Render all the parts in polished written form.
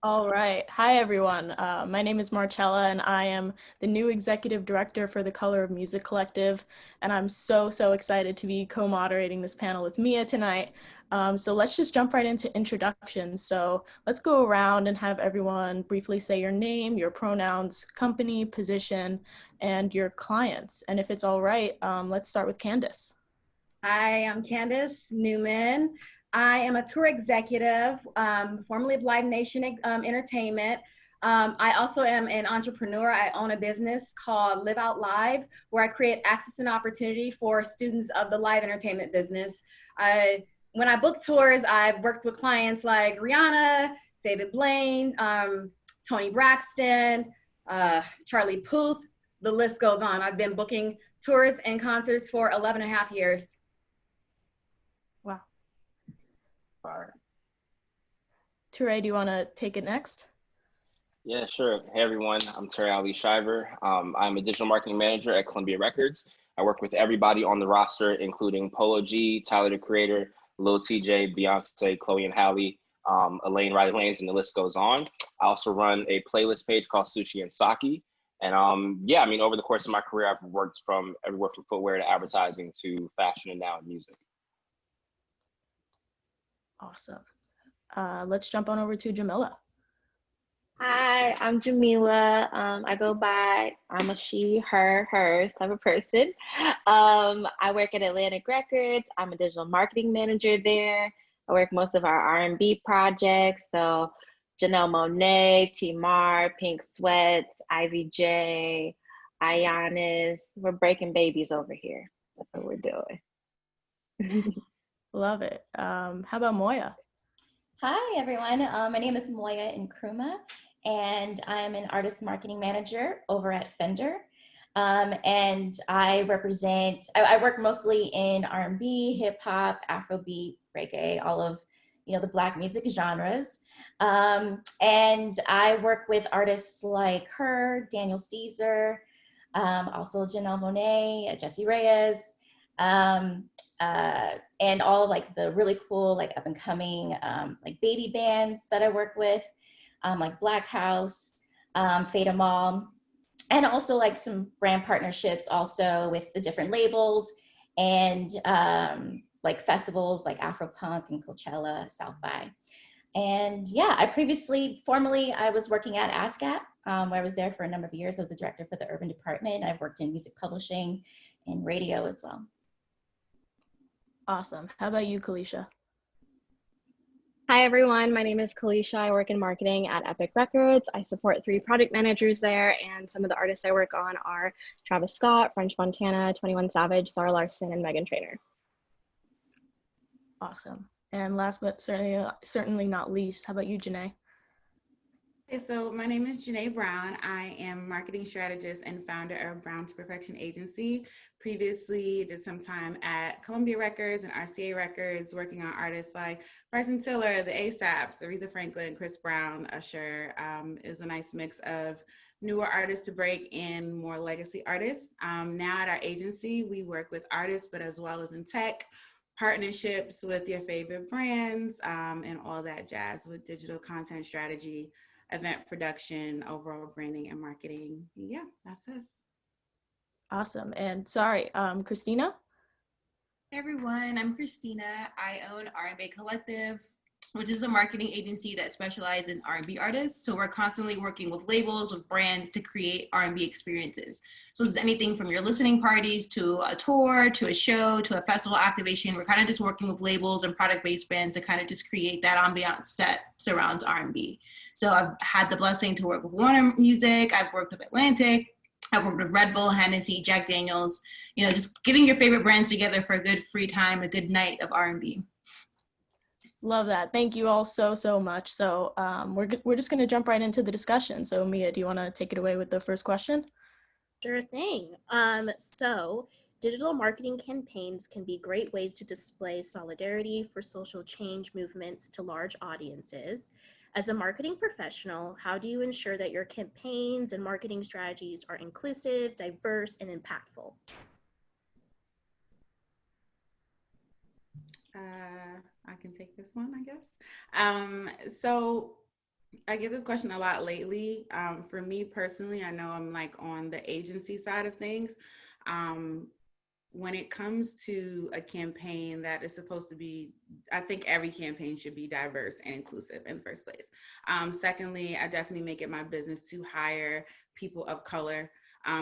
All right. Hi, everyone. My name is Marcella, and I am the new executive director for the Color of Music Collective. And I'm so excited to be co-moderating this panel with Mia tonight. So let's just jump right into introductions. So let's go around and have everyone briefly say your name, your pronouns, company, position, and your clients. And if it's all right, let's start with Candace. Hi, I'm Candace Newman. I am a tour executive, formerly of Live Nation Entertainment. I also am an entrepreneur. I own a business called Live Out Live, where I create access and opportunity for students of the live entertainment business. When I book tours, I've worked with clients like Rihanna, David Blaine, Tony Braxton, Charlie Puth. The list goes on. I've been booking tours and concerts for 11 and a half years. Wow. Fire. Touré, do you want to take it next? Yeah, sure. Hey, everyone. I'm Touré Ali Shiver. I'm a digital marketing manager at Columbia Records. I work with everybody on the roster, including Polo G, Tyler, the Creator, Lil TJ, Beyonce, Chloe and Halle, Elaine Riley Lanes, and the list goes on. I also run a playlist page called Sushi and Sake. And yeah, I mean, over the course of my career, I've worked from everywhere from footwear to advertising to fashion and now music. Awesome. Let's jump on over to Jamila. Hi, I'm Jamila. I go by, I'm a she, her, hers type of person. I work at Atlantic Records. I'm a digital marketing manager there. I work most of our R&B projects. So Janelle Monáe, T-Mar, Pink Sweats, Ivy J, Ayanis. We're breaking babies over here. That's what we're doing. Love it. How about Moya? Hi, everyone. My name is Moya Nkruma, and I'm an artist marketing manager over at Fender. And I work mostly in R&B, hip hop, Afrobeat, reggae, all of the Black music genres. And I work with artists like her, Daniel Caesar, also Janelle Monáe, Jessie Reyes, and all of like the really cool, like up and coming, like baby bands that I work with, like Black House, Fata Mall, and also like some brand partnerships also with the different labels and like festivals like Afropunk and Coachella, South by. And yeah, formerly I was working at ASCAP, where I was there for a number of years. I was the director for the urban department. I've worked in music publishing and radio as well. Awesome. How about you, Kalesha? Hi, everyone. My name is Kalesha. I work in marketing at Epic Records. I support 3 product managers there, and some of the artists I work on are Travis Scott, French Montana, 21 Savage, Zara Larsson, and Meghan Trainor. Awesome. And last but certainly not least, how about you, Junae? Hey, so my name is Junae Brown. I am marketing strategist and founder of Brown to Perfection Agency. Previously, did some time at Columbia Records and RCA Records, working on artists like Bryson Tiller, the ASAPs, Aretha Franklin, Chris Brown, Usher. It was a nice mix of newer artists to break in more legacy artists. Now at our agency, we work with artists, but as well as in tech, partnerships with your favorite brands, and all that jazz with digital content strategy, event production, overall branding and marketing. Yeah, that's us. Awesome. And sorry, Cristina? Hey everyone, I'm Cristina. I own RnBae Collective, which is a marketing agency that specializes in R&B artists. So we're constantly working with labels, with brands to create R&B experiences. So this is anything from your listening parties to a tour, to a show, to a festival activation. We're kind of just working with labels and product-based brands to kind of just create that ambiance that surrounds R&B. So I've had the blessing to work with Warner Music. I've worked with Atlantic. I've worked with Red Bull, Hennessy, Jack Daniels, just getting your favorite brands together for a good free time, a good night of R&B. Love that. Thank you all so much. So we're just going to jump right into the discussion. So Mia, do you want to take it away with the first question? Sure thing. So digital marketing campaigns can be great ways to display solidarity for social change movements to large audiences. As a marketing professional, how do you ensure that your campaigns and marketing strategies are inclusive, diverse, and impactful? I can take this one, I guess. So I get this question a lot lately. For me personally, I know I'm like on the agency side of things. Um, when it comes to a campaign that is supposed to be, I think every campaign should be diverse and inclusive in the first place. Secondly, I definitely make it my business to hire people of color,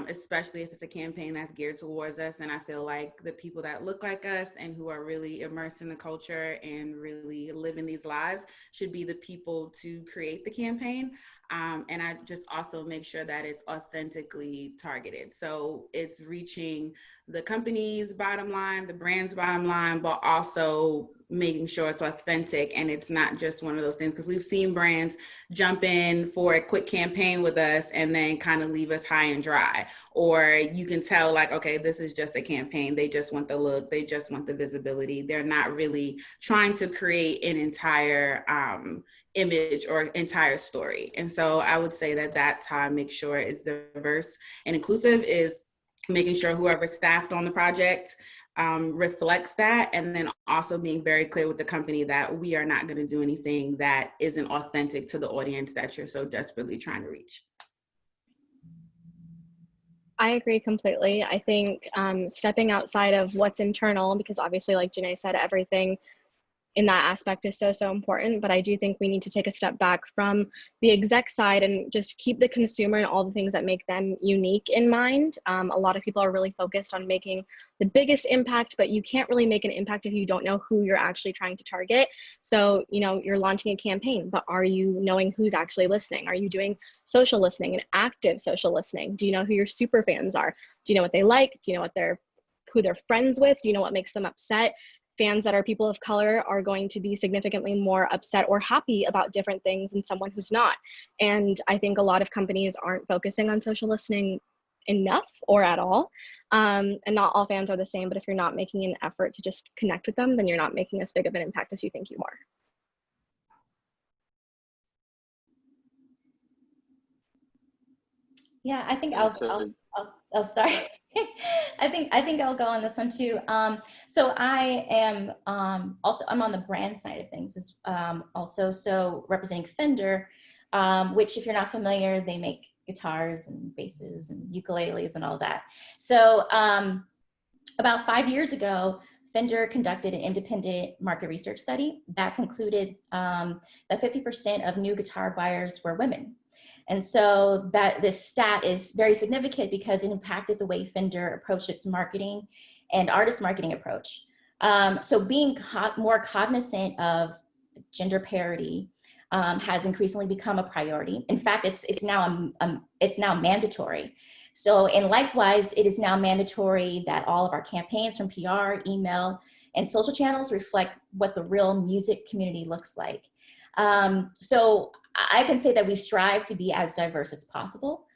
especially if it's a campaign that's geared towards us. And I feel like the people that look like us and who are really immersed in the culture and really living these lives should be the people to create the campaign. And I just also make sure that it's authentically targeted. So it's reaching the company's bottom line, the brand's bottom line, but also making sure it's authentic and it's not just one of those things. Because we've seen brands jump in for a quick campaign with us and then kind of leave us high and dry. Or you can tell like, okay, this is just a campaign. They just want the look. They just want the visibility. They're not really trying to create an entire image or entire story. And so I would say that that's how I make sure it's diverse and inclusive, is making sure whoever staffed on the project reflects that, and then also being very clear with the company that we are not going to do anything that isn't authentic to the audience that you're so desperately trying to reach. I agree completely. I think stepping outside of what's internal, because obviously, like Junae said, everything in that aspect is so important, but I do think we need to take a step back from the exec side and just keep the consumer and all the things that make them unique in mind. A lot of people are really focused on making the biggest impact, but you can't really make an impact if you don't know who you're actually trying to target. So, you know, you're launching a campaign, but are you knowing who's actually listening? Are you doing social listening and active social listening? Do you know who your super fans are? Do you know what they like? Do you know who they're friends with? Do you know what makes them upset? Fans that are people of color are going to be significantly more upset or happy about different things than someone who's not. And I think a lot of companies aren't focusing on social listening enough or at all. And not all fans are the same, but if you're not making an effort to just connect with them, then you're not making as big of an impact as you think you are. Yeah, I think I'll oh, sorry. I think I'll go on this one too. So I am also, I'm on the brand side of things also, so representing Fender, which if you're not familiar, they make guitars and basses and ukuleles and all that. So about 5 years ago, Fender conducted an independent market research study that concluded that 50% of new guitar buyers were women. And so that this stat is very significant because it impacted the way Fender approached its marketing and artist marketing approach. So being more cognizant of gender parity has increasingly become a priority. In fact, it's now mandatory. So, and likewise, it is now mandatory that all of our campaigns from PR, email, and social channels reflect what the real music community looks like. So I can say that we strive to be as diverse as possible,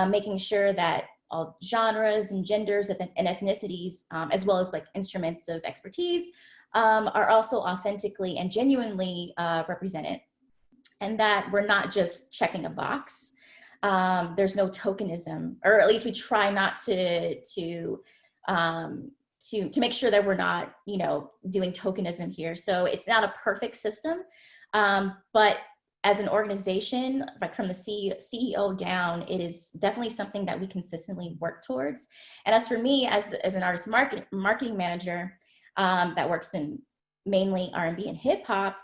making sure that all genres and genders and ethnicities, as well as like instruments of expertise, are also authentically and genuinely represented. And that we're not just checking a box. There's no tokenism, or at least we try not to make sure that we're not, you know, doing tokenism here. So it's not a perfect system, but as an organization, like from the CEO down, it is definitely something that we consistently work towards. And as for me, as an artist marketing manager that works in mainly R&B and hip hop,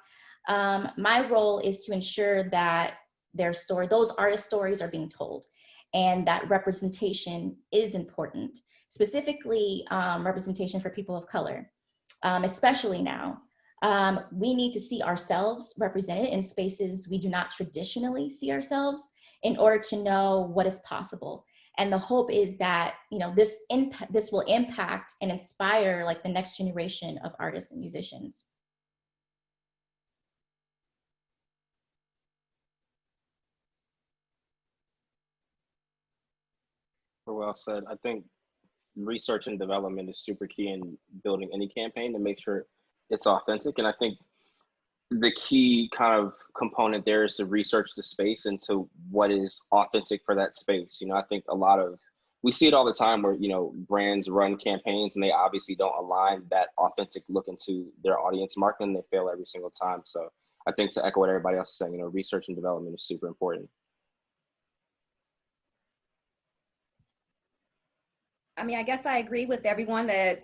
my role is to ensure that those artist stories are being told, and that representation is important, specifically representation for people of color, especially now. We need to see ourselves represented in spaces we do not traditionally see ourselves in order to know what is possible. And the hope is that, you know, this will impact and inspire like the next generation of artists and musicians. Well said. I think research and development is super key in building any campaign to make sure it's authentic. And I think the key kind of component there is to research the space into what is authentic for that space. You know, I think we see it all the time where, you know, brands run campaigns and they obviously don't align that authentic look into their audience marketing. They fail every single time. So I think to echo what everybody else is saying, research and development is super important. I mean, I guess I agree with everyone that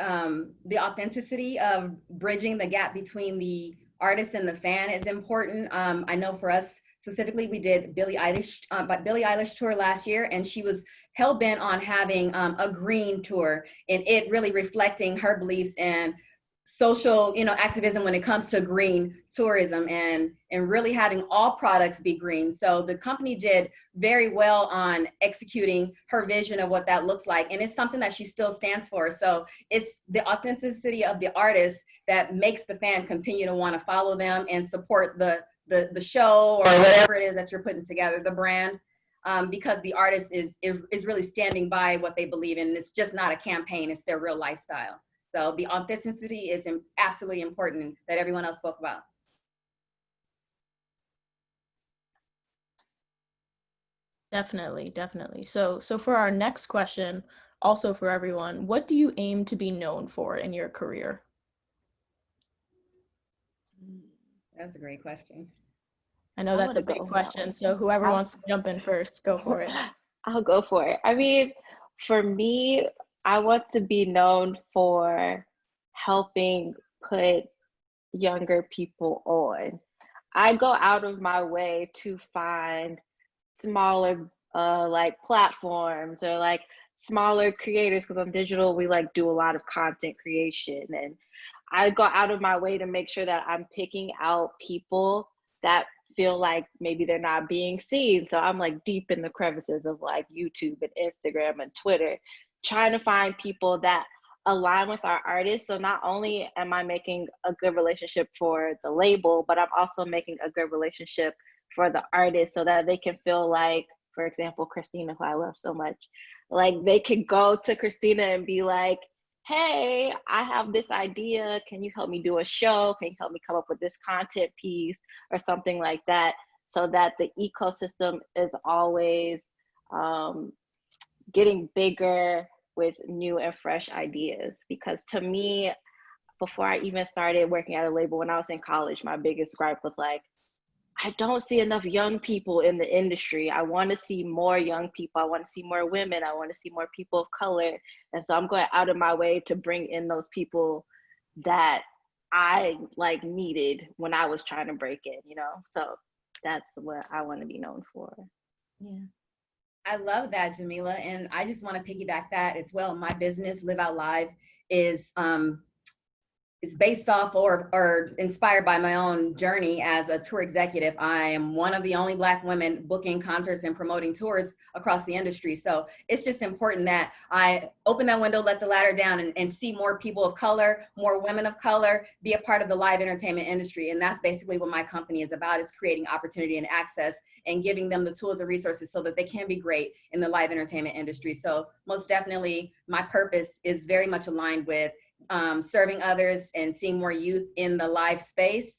the authenticity of bridging the gap between the artist and the fan is important. I know for us specifically, we did Billie Eilish tour last year, and she was hell bent on having a green tour, and it really reflecting her beliefs and social, activism when it comes to green tourism and really having all products be green. So the company did very well on executing her vision of what that looks like. And it's something that she still stands for. So it's the authenticity of the artist that makes the fan continue to want to follow them and support the show or whatever it is that you're putting together, the brand, because the artist is really standing by what they believe in. It's just not a campaign, it's their real lifestyle. So the authenticity is absolutely important that everyone else spoke about. Definitely, definitely. So for our next question, also for everyone, what do you aim to be known for in your career? That's a great question. I know that's a big question, so whoever wants to jump in first, go for it. I'll go for it. I mean, for me, I want to be known for helping put younger people on. I go out of my way to find smaller like platforms or like smaller creators, because on digital we like do a lot of content creation, and I go out of my way to make sure that I'm picking out people that feel like maybe they're not being seen. So I'm like deep in the crevices of like YouTube and Instagram and Twitter, trying to find people that align with our artists. So not only am I making a good relationship for the label, but I'm also making a good relationship for the artist so that they can feel like, for example, Cristina, who I love so much, like they could go to Cristina and be like, hey, I have this idea. Can you help me do a show? Can you help me come up with this content piece or something like that? So that the ecosystem is always getting bigger with new and fresh ideas. Because to me, before I even started working at a label when I was in college, my biggest gripe was like, I don't see enough young people in the industry. I want to see more young people. I want to see more women. I want to see more people of color. And so I'm going out of my way to bring in those people that I like needed when I was trying to break in, So that's what I want to be known for. Yeah. I love that, Jamila. And I just want to piggyback that as well. My business, Live Out Live, is it's based off or inspired by my own journey as a tour executive. I am one of the only Black women booking concerts and promoting tours across the industry. So it's just important that I open that window, let the ladder down, and see more people of color, more women of color be a part of the live entertainment industry. And that's basically what my company is about, is creating opportunity and access and giving them the tools and resources so that they can be great in the live entertainment industry. So most definitely my purpose is very much aligned with serving others and seeing more youth in the live space,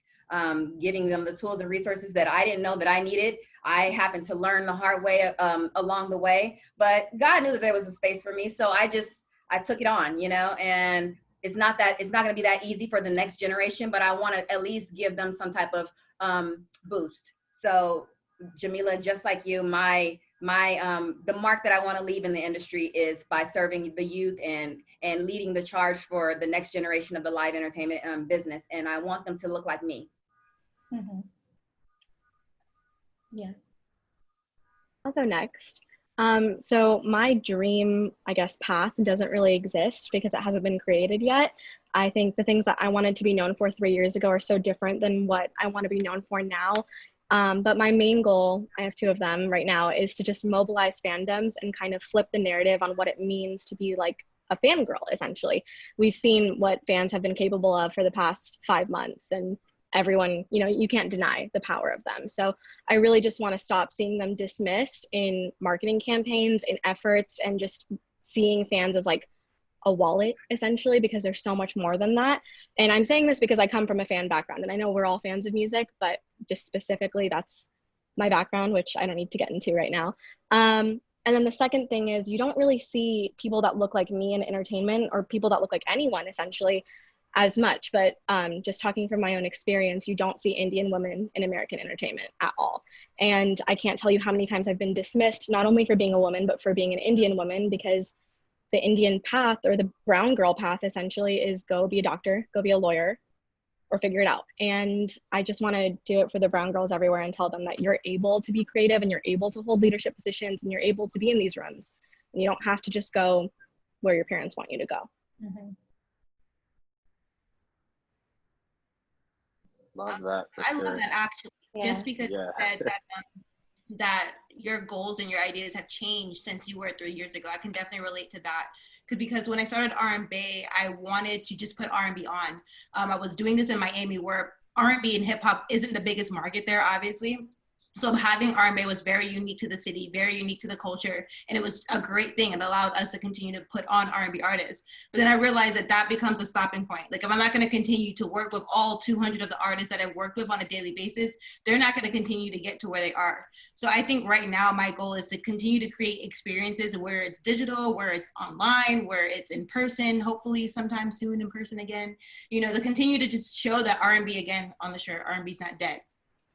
giving them the tools and resources that I didn't know that I needed. I happened to learn the hard way along the way, but God knew that there was a space for me. So I took it on, and it's not going to be that easy for the next generation, but I want to at least give them some type of boost. So Jamila, just like you, the mark that I want to leave in the industry is by serving the youth and leading the charge for the next generation of the live entertainment business. And I want them to look like me. Mm-hmm. Yeah. I'll go next. So my dream, I guess, path doesn't really exist because it hasn't been created yet. I think the things that I wanted to be known for 3 years ago are so different than what I want to be known for now. But my main goal, I have 2 of them right now, is to just mobilize fandoms and kind of flip the narrative on what it means to be like a fangirl, essentially. We've seen what fans have been capable of for the past 5 months, and everyone, you can't deny the power of them. So I really just want to stop seeing them dismissed in marketing campaigns, in efforts, and just seeing fans as like a wallet, essentially, because there's so much more than that. And I'm saying this because I come from a fan background, and I know we're all fans of music, but just specifically that's my background, which I don't need to get into right now. And then the second thing is, you don't really see people that look like me in entertainment, or people that look like anyone, essentially, as much, but just talking from my own experience, you don't see Indian women in American entertainment at all. And I can't tell you how many times I've been dismissed, not only for being a woman, but for being an Indian woman, because the Indian path, or the brown girl path, essentially is go be a doctor, go be a lawyer, or figure it out. And I just want to do it for the brown girls everywhere and tell them that you're able to be creative and you're able to hold leadership positions and you're able to be in these rooms. And you don't have to just go where your parents want you to go. Mm-hmm. Love that. I love that, actually. Yeah. Just because you said that your goals and your ideas have changed since you were 3 years ago. I can definitely relate to that. Because when I started RnBae, I wanted to just put R&B on. I was doing this in Miami, where R&B and hip hop isn't the biggest market there, obviously. So having RnBae was very unique to the city, very unique to the culture, and it was a great thing. It allowed us to continue to put on R&B artists. But then I realized that that becomes a stopping point. Like, if I'm not going to continue to work with all 200 of the artists that I've worked with on a daily basis, they're not going to continue to get to where they are. So I think right now my goal is to continue to create experiences where it's digital, where it's online, where it's in person, hopefully sometime soon in person again, you know, to continue to just show that R&B, again, on the shirt, R&B's not dead.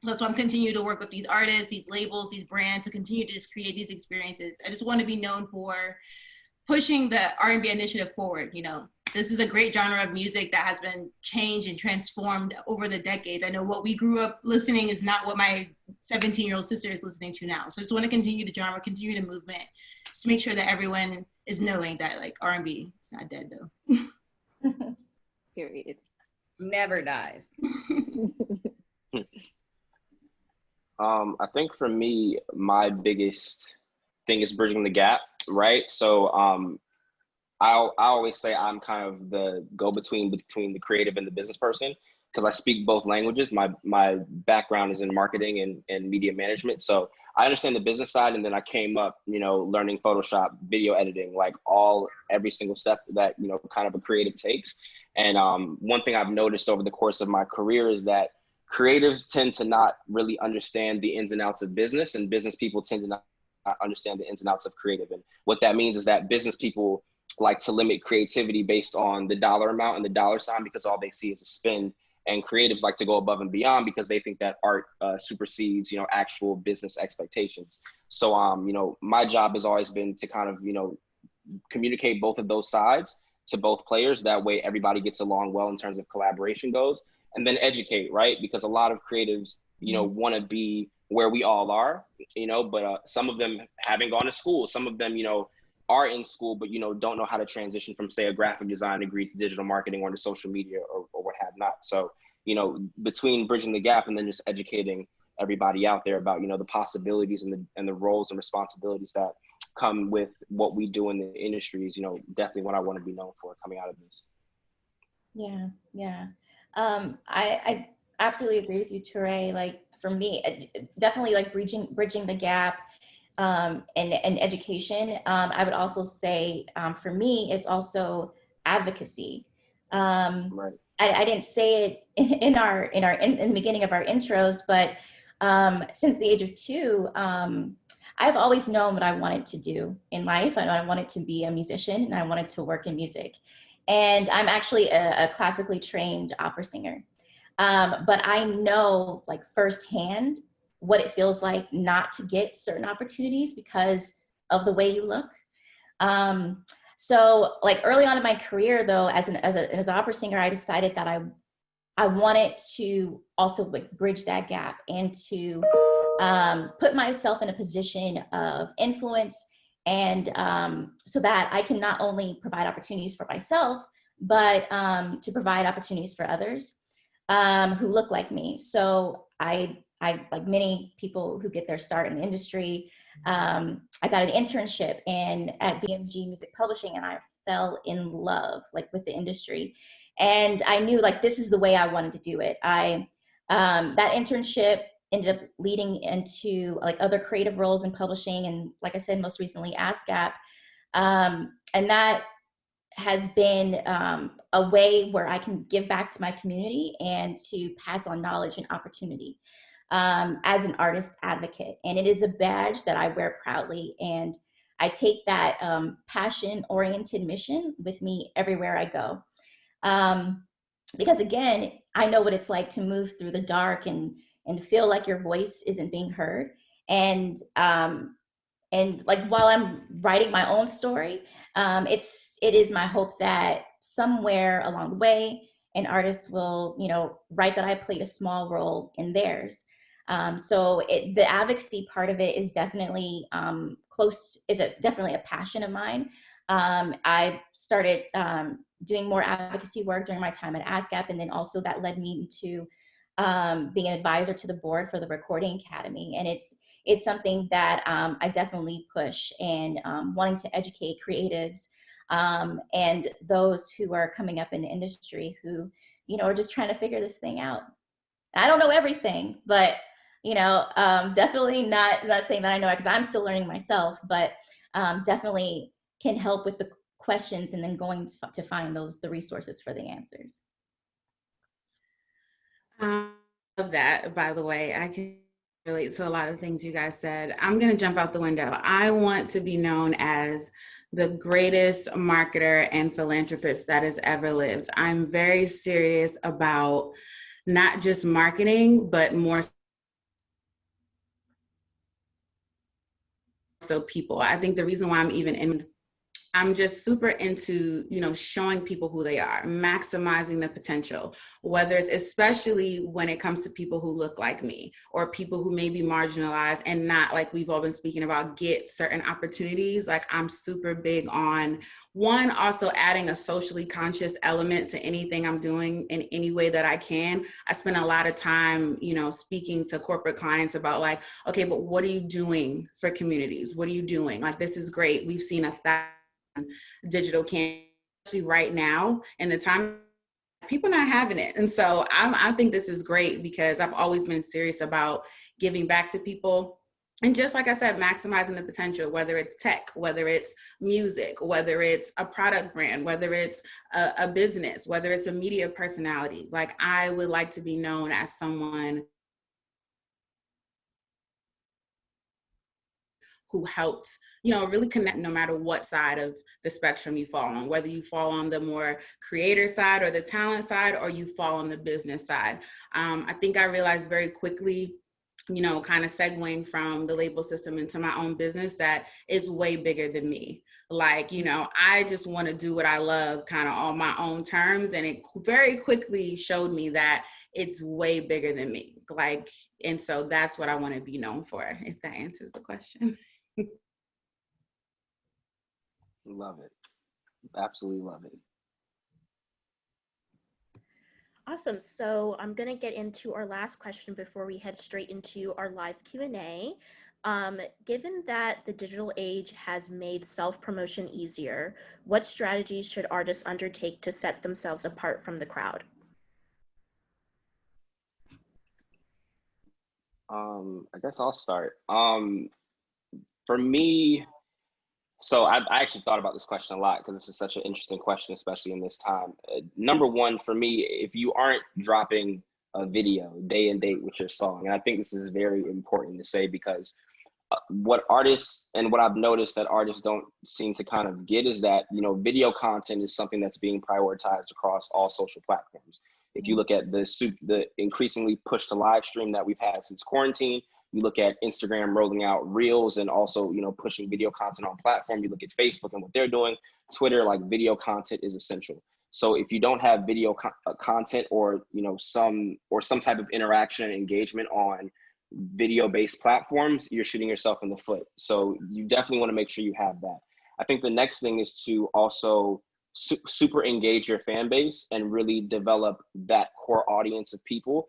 That's why I'm continuing to work with these artists, these labels, these brands, to continue to just create these experiences. I just want to be known for pushing the R&B initiative forward. You know, this is a great genre of music that has been changed and transformed over the decades. I know what we grew up listening is not what my 17-year-old sister is listening to now. So I just want to continue the genre, continue the movement, just make sure that everyone is knowing that, like, R&B, it's not dead though. Period. Never dies. I think for me, my biggest thing is bridging the gap, right? So I always say I'm kind of the go-between between the creative and the business person, because I speak both languages. My background is in marketing and media management. So I understand the business side, and then I came up, you know, learning Photoshop, video editing, like every single step that, you know, kind of a creative takes. And one thing I've noticed over the course of my career is that creatives tend to not really understand the ins and outs of business, and business people tend to not understand the ins and outs of creative. And what that means is that business people like to limit creativity based on the dollar amount and the dollar sign, because all they see is a spend. And creatives like to go above and beyond because they think that art supersedes, you know, actual business expectations. So, you know, my job has always been to kind of, you know, communicate both of those sides to both players. That way everybody gets along well in terms of collaboration goes. And then educate, right? Because a lot of creatives, you know, want to be where we all are, you know, but some of them haven't gone to school. Some of them, you know, are in school, but, you know, don't know how to transition from, say, a graphic design degree to digital marketing or to social media or what have not. So, you know, between bridging the gap and then just educating everybody out there about, you know, the possibilities and the roles and responsibilities that come with what we do in the industry is, you know, definitely what I want to be known for coming out of this. Yeah, yeah. I absolutely agree with you, Touré. Like, for me, definitely like bridging the gap and education. I would also say for me, it's also advocacy. Right. I didn't say it in the beginning of our intros, but since the age of 2, I've always known what I wanted to do in life. I wanted to be a musician and I wanted to work in music. And I'm actually a classically trained opera singer. But I know, like, firsthand what it feels like not to get certain opportunities because of the way you look. So like early on in my career though, as an opera singer, I decided that I wanted to also like bridge that gap and to put myself in a position of influence, and so that I can not only provide opportunities for myself, but to provide opportunities for others who look like me. So I like many people who get their start in the industry, I got an internship at BMG Music Publishing, and I fell in love like with the industry. And I knew like this is the way I wanted to do it. That internship ended up leading into like other creative roles in publishing, and like I said, most recently ASCAP. And that has been a way where I can give back to my community and to pass on knowledge and opportunity as an artist advocate. And it is a badge that I wear proudly, and I take that passion-oriented mission with me everywhere I go. because again, I know what it's like to move through the dark and feel like your voice isn't being heard. And like while I'm writing my own story, it is my hope that somewhere along the way, an artist will, you know, write that I played a small role in theirs. So the advocacy part of it is definitely definitely a passion of mine. I started doing more advocacy work during my time at ASCAP, and then also that led me to being an advisor to the board for the Recording Academy. And it's something that I definitely push, and wanting to educate creatives and those who are coming up in the industry who, you know, are just trying to figure this thing out. I don't know everything, but you know, definitely not saying that I know it, because I'm still learning myself, but definitely can help with the questions and then going to find the resources for the answers. I love that, by the way. I can relate to a lot of things you guys said. I'm going to jump out the window. I want to be known as the greatest marketer and philanthropist that has ever lived. I'm very serious about not just marketing, but more so people. I think the reason why I'm just super into, you know, showing people who they are, maximizing the potential, whether it's, especially when it comes to people who look like me or people who may be marginalized and not, like we've all been speaking about, get certain opportunities. Like, I'm super big on, one, also adding a socially conscious element to anything I'm doing in any way that I can. I spend a lot of time, you know, speaking to corporate clients about like, okay, but what are you doing for communities? What are you doing? Like, this is great. We've seen digital campaigns, especially right now, and the time people not having it. And so I think this is great, because I've always been serious about giving back to people. And just like I said, maximizing the potential, whether it's tech, whether it's music, whether it's a product brand, whether it's a business, whether it's a media personality. Like, I would like to be known as someone who helped, you know, really connect, no matter what side of the spectrum you fall on, whether you fall on the more creator side or the talent side, or you fall on the business side. I think I realized very quickly, you know, kind of segueing from the label system into my own business, that it's way bigger than me. Like, you know, I just want to do what I love kind of on my own terms. And it very quickly showed me that it's way bigger than me. Like, and so that's what I want to be known for, if that answers the question. Love it. Absolutely love it. Awesome. So I'm going to get into our last question before we head straight into our live Q&A. Given that the digital age has made self-promotion easier, what strategies should artists undertake to set themselves apart from the crowd? I guess I'll start. For me, so I actually thought about this question a lot, because this is such an interesting question, especially in this time. Number one, for me, if you aren't dropping a video day and date with your song, and I think this is very important to say, because what artists, and what I've noticed that artists don't seem to kind of get, is that, you know, video content is something that's being prioritized across all social platforms. If you look at the increasingly push to live stream that we've had since quarantine, you look at Instagram rolling out reels and also, you know, pushing video content on platform. You look at Facebook and what they're doing, Twitter, like video content is essential. So if you don't have video content, or, you know, some type of interaction and engagement on video-based platforms, you're shooting yourself in the foot. So you definitely want to make sure you have that. I think the next thing is to also super engage your fan base and really develop that core audience of people,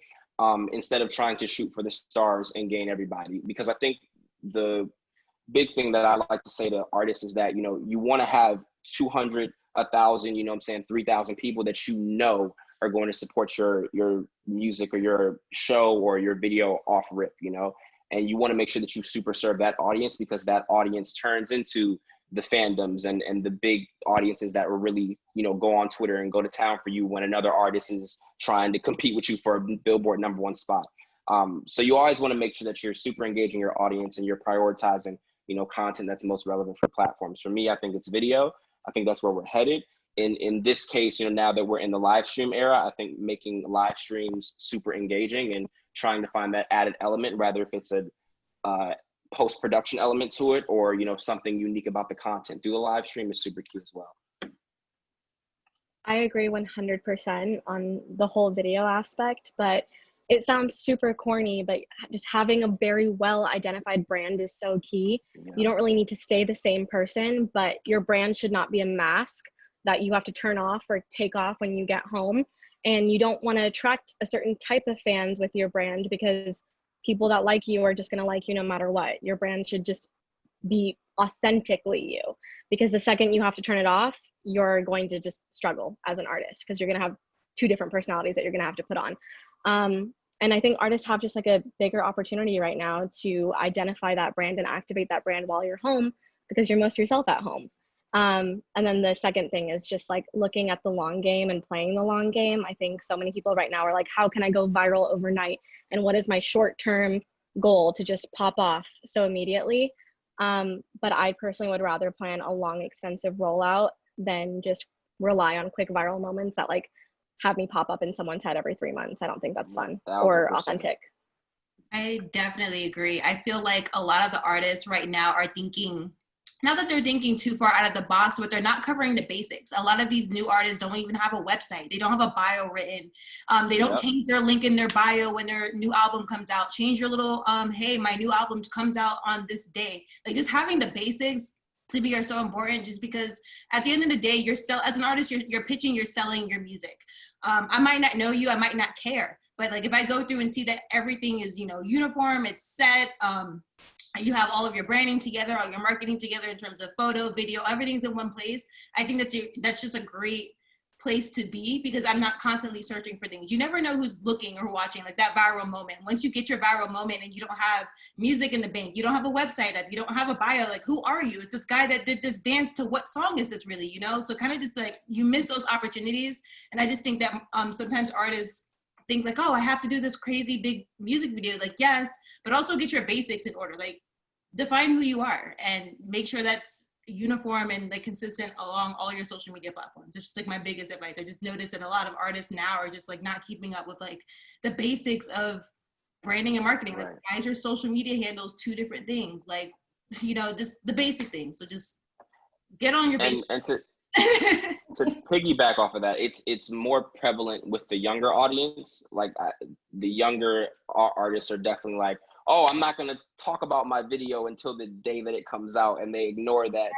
instead of trying to shoot for the stars and gain everybody. Because I think the big thing that I like to say to artists is that, you know, you want to have 200, 1,000, you know what I'm saying, 3,000 people that you know are going to support your music or your show or your video off rip, you know, and you want to make sure that you super serve that audience, because that audience turns into the fandoms and the big audiences that will really, you know, go on Twitter and go to town for you when another artist is trying to compete with you for a Billboard #1 spot. So you always want to make sure that you're super engaging your audience and you're prioritizing, you know, content that's most relevant for platforms. For me, I think it's video. I think that's where we're headed. in this case, now that we're in the live stream era, I think making live streams super engaging and trying to find that added element, rather if it's a post-production element to it or, something unique about the content through the live stream is super key as well. I agree 100% on the whole video aspect, but it sounds super corny, but just having a very well identified brand is so key. Yeah. You don't really need to stay the same person, but your brand should not be a mask that you have to turn off or take off when you get home. And you don't want to attract a certain type of fans with your brand, because people that like you are just going to like you no matter what. Your brand should just be authentically you, because the second you have to turn it off, you're going to just struggle as an artist, because you're going to have two different personalities that you're going to have to put on. And I think artists have just like a bigger opportunity right now to identify that brand and activate that brand while you're home, because you're most yourself at home. And then the second thing is just like looking at the long game and playing the long game. I think so many people right now are like, how can I go viral overnight? And what is my short-term goal to just pop off so immediately? But I personally would rather plan a long, extensive rollout than just rely on quick viral moments that like have me pop up in someone's head every 3 months. I don't think that's fun 1,000%. or authentic. I definitely agree. I feel like a lot of the artists right now are thinking, not that they're thinking too far out of the box, but they're not covering the basics. A lot of these new artists don't even have a website. They don't have a bio written. They don't change their link in their bio when their new album comes out. Change your little, hey, my new album comes out on this day. Like just having the basics to me are so important, just because at the end of the day, as an artist, you're pitching, you're selling your music. I might not know you, I might not care, but like if I go through and see that everything is, uniform, it's set, you have all of your branding together, all your marketing together in terms of photo, video, everything's in one place. I think that's just a great place to be, because I'm not constantly searching for things. You never know who's looking or watching, like that viral moment. Once you get your viral moment and you don't have music in the bank, you don't have a website up, you don't have a bio, like who are you? Is this guy that did this dance to what song is this really, So kind of just like you miss those opportunities. And I just think that sometimes artists think like, oh, I have to do this crazy big music video. Like, yes, but also get your basics in order. Like define who you are and make sure that's uniform and like consistent along all your social media platforms. It's just like my biggest advice. I just noticed that a lot of artists now are just like not keeping up with like the basics of branding and marketing. Like why is your social media handles two different things? Like, just the basic things. So just get on your basics. And to piggyback off of that, it's more prevalent with the younger audience. Like the younger artists are definitely like, oh, I'm not going to talk about my video until the day that it comes out. And they ignore that,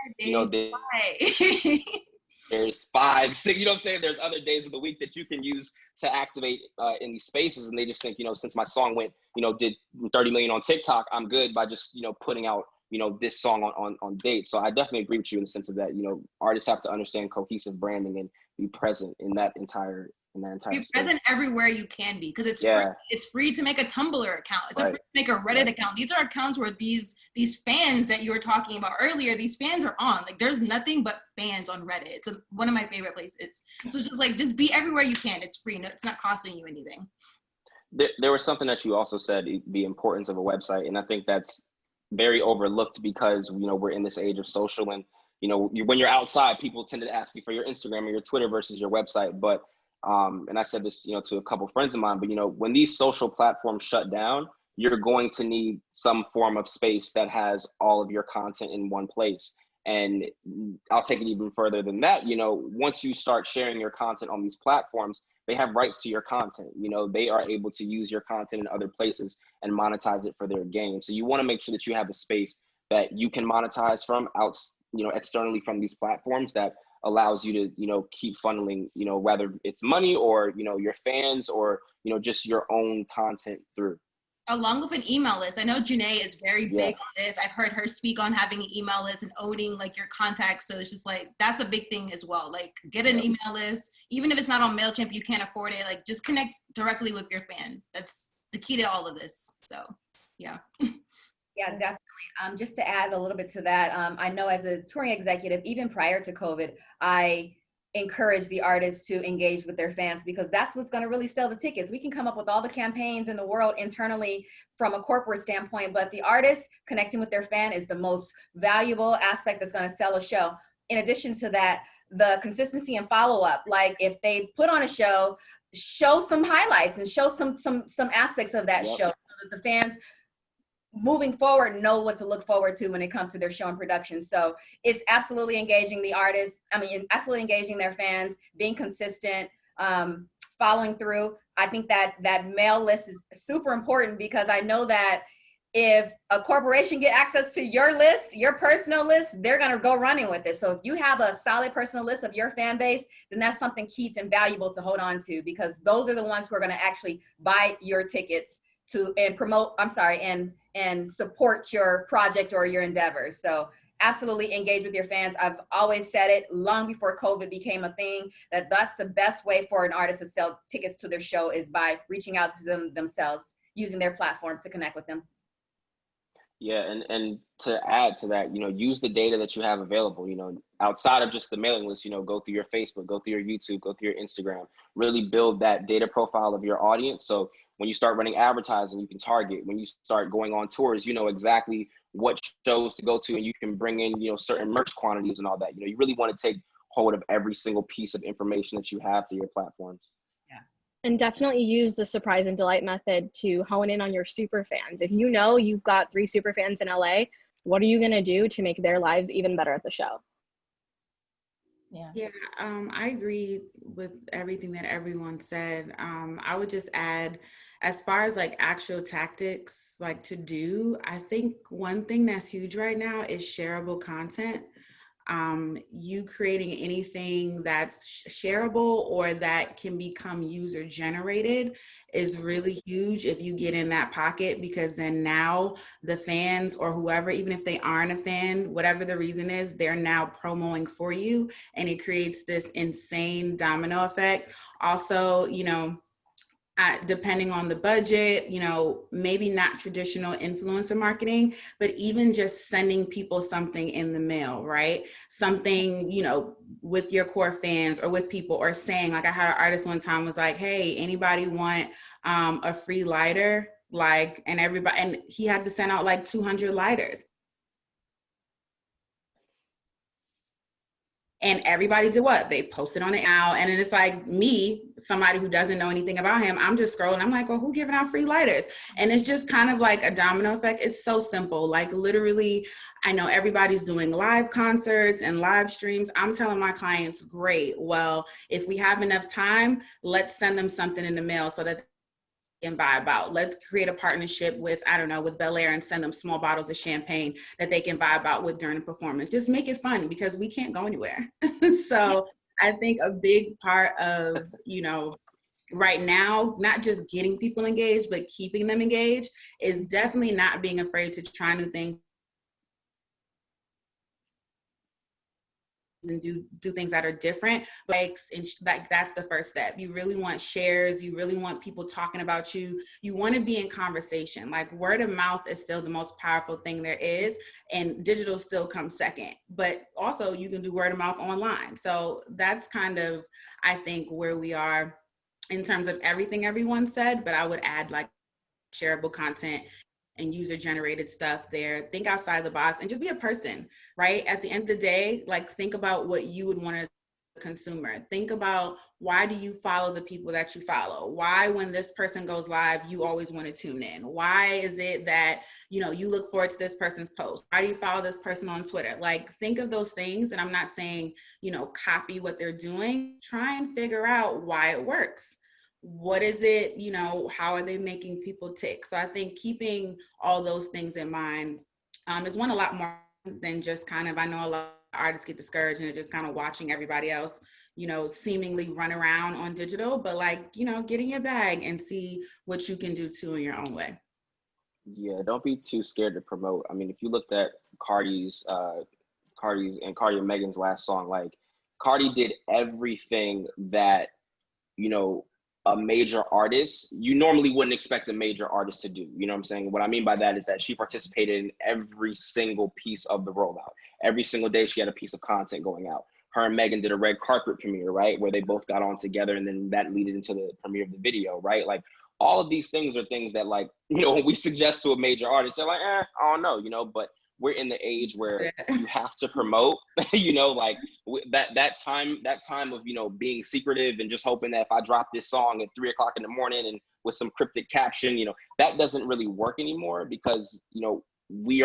there's 5, 6, what I'm saying? There's other days of the week that you can use to activate in these spaces. And they just think, since my song went, did 30 million on TikTok, I'm good by just, putting out, this song on dates. So I definitely agree with you in the sense of that, artists have to understand cohesive branding and be present in that entire be present everywhere you can be, because it's free. It's free to make a Tumblr account. It's free to make a Reddit account. These are accounts where these fans that you were talking about earlier, these fans are on. Like there's nothing but fans on Reddit. It's one of my favorite places. So it's just like, just be everywhere you can. It's free. No, it's not costing you anything. There was something that you also said, the importance of a website. And I think that's very overlooked because, we're in this age of social and, when you're outside, people tend to ask you for your Instagram or your Twitter versus your website. But and I said this, to a couple friends of mine, but when these social platforms shut down, you're going to need some form of space that has all of your content in one place. And I'll take it even further than that. Once you start sharing your content on these platforms, they have rights to your content. They are able to use your content in other places and monetize it for their gain. So you want to make sure that you have a space that you can monetize from externally from these platforms that allows you to, keep funneling, whether it's money or, your fans or, just your own content through. Along with an email list. I know Junae is very big on this. I've heard her speak on having an email list and owning like your contacts. So it's just like, that's a big thing as well. Like get an email list, even if it's not on MailChimp, you can't afford it. Like just connect directly with your fans. That's the key to all of this. So yeah. Yeah, definitely. Just to add a little bit to that, I know as a touring executive, even prior to COVID, I encourage the artists to engage with their fans, because that's what's going to really sell the tickets. We can come up with all the campaigns in the world internally from a corporate standpoint, but the artist connecting with their fan is the most valuable aspect that's going to sell a show. In addition to that, the consistency and follow-up. Like if they put on a show, show some highlights and show some aspects of that show, so that the fans moving forward know what to look forward to when it comes to their show and production. So it's absolutely engaging the artists. I mean, absolutely engaging their fans, being consistent, following through. I think that mail list is super important, because I know that if a corporation get access to your list, your personal list, they're going to go running with it. So if you have a solid personal list of your fan base, then that's something key and valuable to hold on to, because those are the ones who are going to actually buy your tickets to and promote, and support your project or your endeavors. So absolutely engage with your fans. I've always said it long before COVID became a thing, that that's the best way for an artist to sell tickets to their show, is by reaching out to them themselves, using their platforms to connect with them. Yeah, and to add to that, use the data that you have available, outside of just the mailing list, go through your Facebook, go through your YouTube, go through your Instagram, really build that data profile of your audience. So when you start running advertising, you can target. When you start going on tours, you know exactly what shows to go to, and you can bring in, certain merch quantities and all that. You really want to take hold of every single piece of information that you have through your platforms. And definitely use the surprise and delight method to hone in on your super fans. If you know you've got 3 super fans in LA, what are you going to do to make their lives even better at the show? Yeah, I agree with everything that everyone said. I would just add, as far as like actual tactics, like to do, I think one thing that's huge right now is shareable content. You creating anything that's shareable or that can become user generated is really huge if you get in that pocket, because then now the fans or whoever, even if they aren't a fan, whatever the reason is, they're now promoting for you, and it creates this insane domino effect. Also, depending on the budget, maybe not traditional influencer marketing, but even just sending people something in the mail, right? Something, with your core fans or with people, or saying, like I had an artist one time was like, hey, anybody want a free lighter? And he had to send out like 200 lighters. And everybody did what? They posted on it now. And then it's like me, somebody who doesn't know anything about him, I'm just scrolling. I'm like, well, who giving out free lighters? And it's just kind of like a domino effect. It's so simple. Like literally, I know everybody's doing live concerts and live streams. I'm telling my clients, great. Well, if we have enough time, let's send them something in the mail so that and buy about. Let's create a partnership with, I don't know, with Bel Air, and send them small bottles of champagne that they can buy about with during the performance. Just make it fun, because we can't go anywhere. So I think a big part of, right now, not just getting people engaged, but keeping them engaged, is definitely not being afraid to try new things and do things that are different. That's the first step. You really want shares. You really want people talking about you. You want to be in conversation. Like word of mouth is still the most powerful thing there is, and digital still comes second, but also you can do word of mouth online. So that's kind of, I think, where we are in terms of everything everyone said, but I would add like shareable content and user-generated stuff there. Think outside the box and just be a person, right? At the end of the day, like think about what you would want as a consumer. Think about, why do you follow the people that you follow? Why, when this person goes live, you always want to tune in? Why is it that, you look forward to this person's post? Why do you follow this person on Twitter? Like think of those things. And I'm not saying, copy what they're doing. Try and figure out why it works. What is it, how are they making people tick? So I think keeping all those things in mind is a lot more than just kind of, I know a lot of artists get discouraged and they're just kind of watching everybody else, seemingly run around on digital, but like, get in your bag and see what you can do too in your own way. Yeah, don't be too scared to promote. I mean, if you looked at Cardi and Megan's last song, like Cardi did everything that, a major artist, you normally wouldn't expect a major artist to do. You know what I'm saying? What I mean by that is that she participated in every single piece of the rollout. Every single day she had a piece of content going out. Her and Megan did a red carpet premiere, right? Where they both got on together, and then that led into the premiere of the video, right? Like all of these things are things that, like, when we suggest to a major artist, they're like, I don't know, but we're in the age where you have to promote, you know, like that time of, you know, being secretive and just hoping that if I drop this song at 3 o'clock in the morning and with some cryptic caption, you know, that doesn't really work anymore, because, you know, we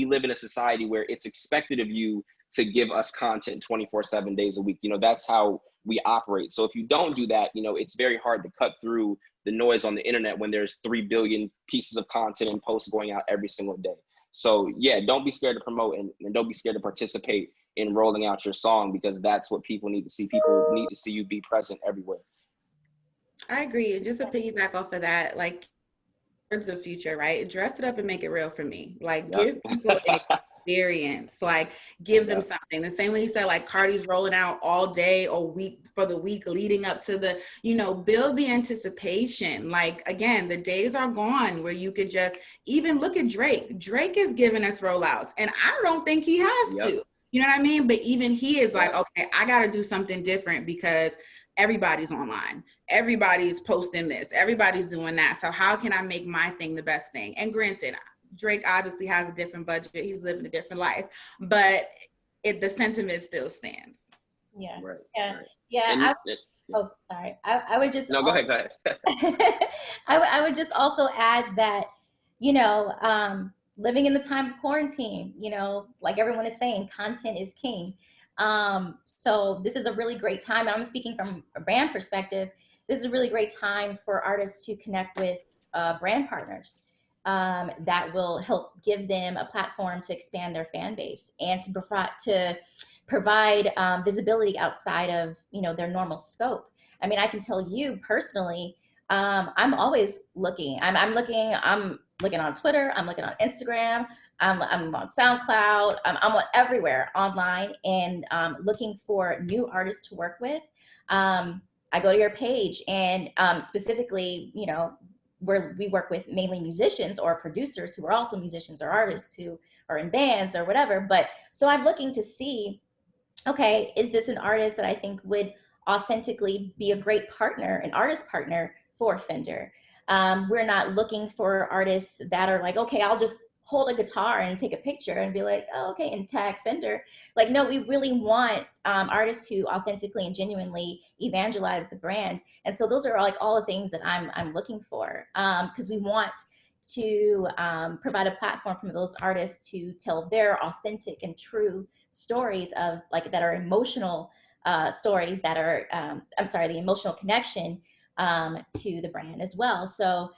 live in a society where it's expected of you to give us content 24/7 days a week. You know, that's how we operate. So if you don't do that, you know, it's very hard to cut through the noise on the internet when there's 3 billion pieces of content and posts going out every single day. So yeah, don't be scared to promote, and don't be scared to participate in rolling out your song, because that's what people need to see. People need to see you be present everywhere. I agree. And just to piggyback off of that, like, words of future, right? Dress it up and make it real for me. Like, give people an experience, like give them something. The same way you said, like, Cardi's rolling out all day or week for the week leading up to the, you know, build the anticipation. Like, again, the days are gone where you could just even look at Drake. Drake is giving us rollouts, and I don't think he has to, you know what I mean? But even he is like, okay, I got to do something different because everybody's online. Everybody's posting this. Everybody's doing that. So how can I make my thing the best thing? And granted, Drake obviously has a different budget. He's living a different life, but the sentiment still stands. Yeah. Right. Yeah. Right. Yeah. Oh, sorry. I would just. No, go ahead. Go ahead. I would just also add that, you know, living in the time of quarantine, you know, like everyone is saying, content is king. So this is a really great time. And I'm speaking from a brand perspective. This is a really great time for artists to connect with brand partners that will help give them a platform to expand their fan base and to provide visibility outside of, you know, their normal scope. I mean, I can tell you personally, I'm always looking. I'm looking on Twitter. I'm looking on Instagram. I'm on SoundCloud. I'm on everywhere online, and looking for new artists to work with. I go to your page, and specifically, you know, where we work with mainly musicians or producers who are also musicians or artists who are in bands or whatever. But so I'm looking to see, okay, is this an artist that I think would authentically be a great partner, an artist partner for Fender? We're not looking for artists that are like, okay, I'll just hold a guitar and take a picture and be like, oh, okay, and tag Fender. Like, no, we really want artists who authentically and genuinely evangelize the brand. And so those are like all the things that I'm looking for, because we want to provide a platform for those artists to tell their authentic and true stories of, like, that are emotional stories that are, the emotional connection to the brand as well. So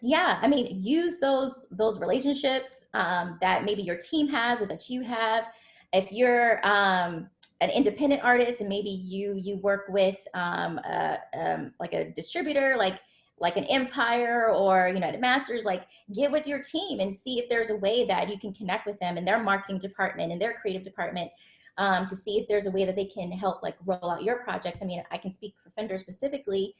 yeah, I mean, use those relationships that maybe your team has or that you have. If you're an independent artist and maybe you work with like a distributor, like an Empire or United Masters, like, get with your team and see if there's a way that you can connect with them in their marketing department and their creative department to see if there's a way that they can help, like, roll out your projects. I mean, I can speak for Fender specifically.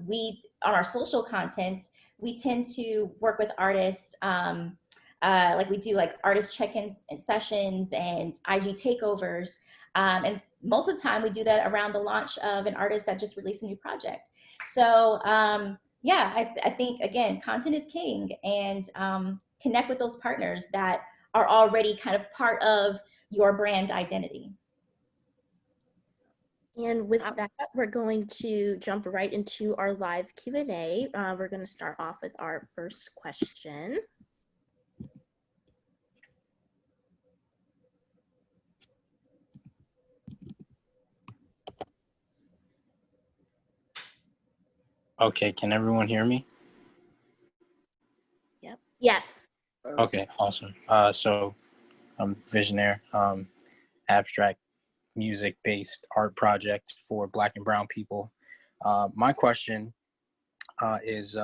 We, on our social contents, we tend to work with artists, like we do like artist check-ins and sessions and IG takeovers. And most of the time we do that around the launch of an artist that just released a new project. So yeah, I think, again, content is king, and connect with those partners that are already kind of part of your brand identity. And with that, we're going to jump right into our live Q&A. We're going to start off with our first question. Okay, can everyone hear me? Yep. Yes. Okay, awesome. So I'm Visionaire, abstract music-based art project for Black and Brown people. My question is,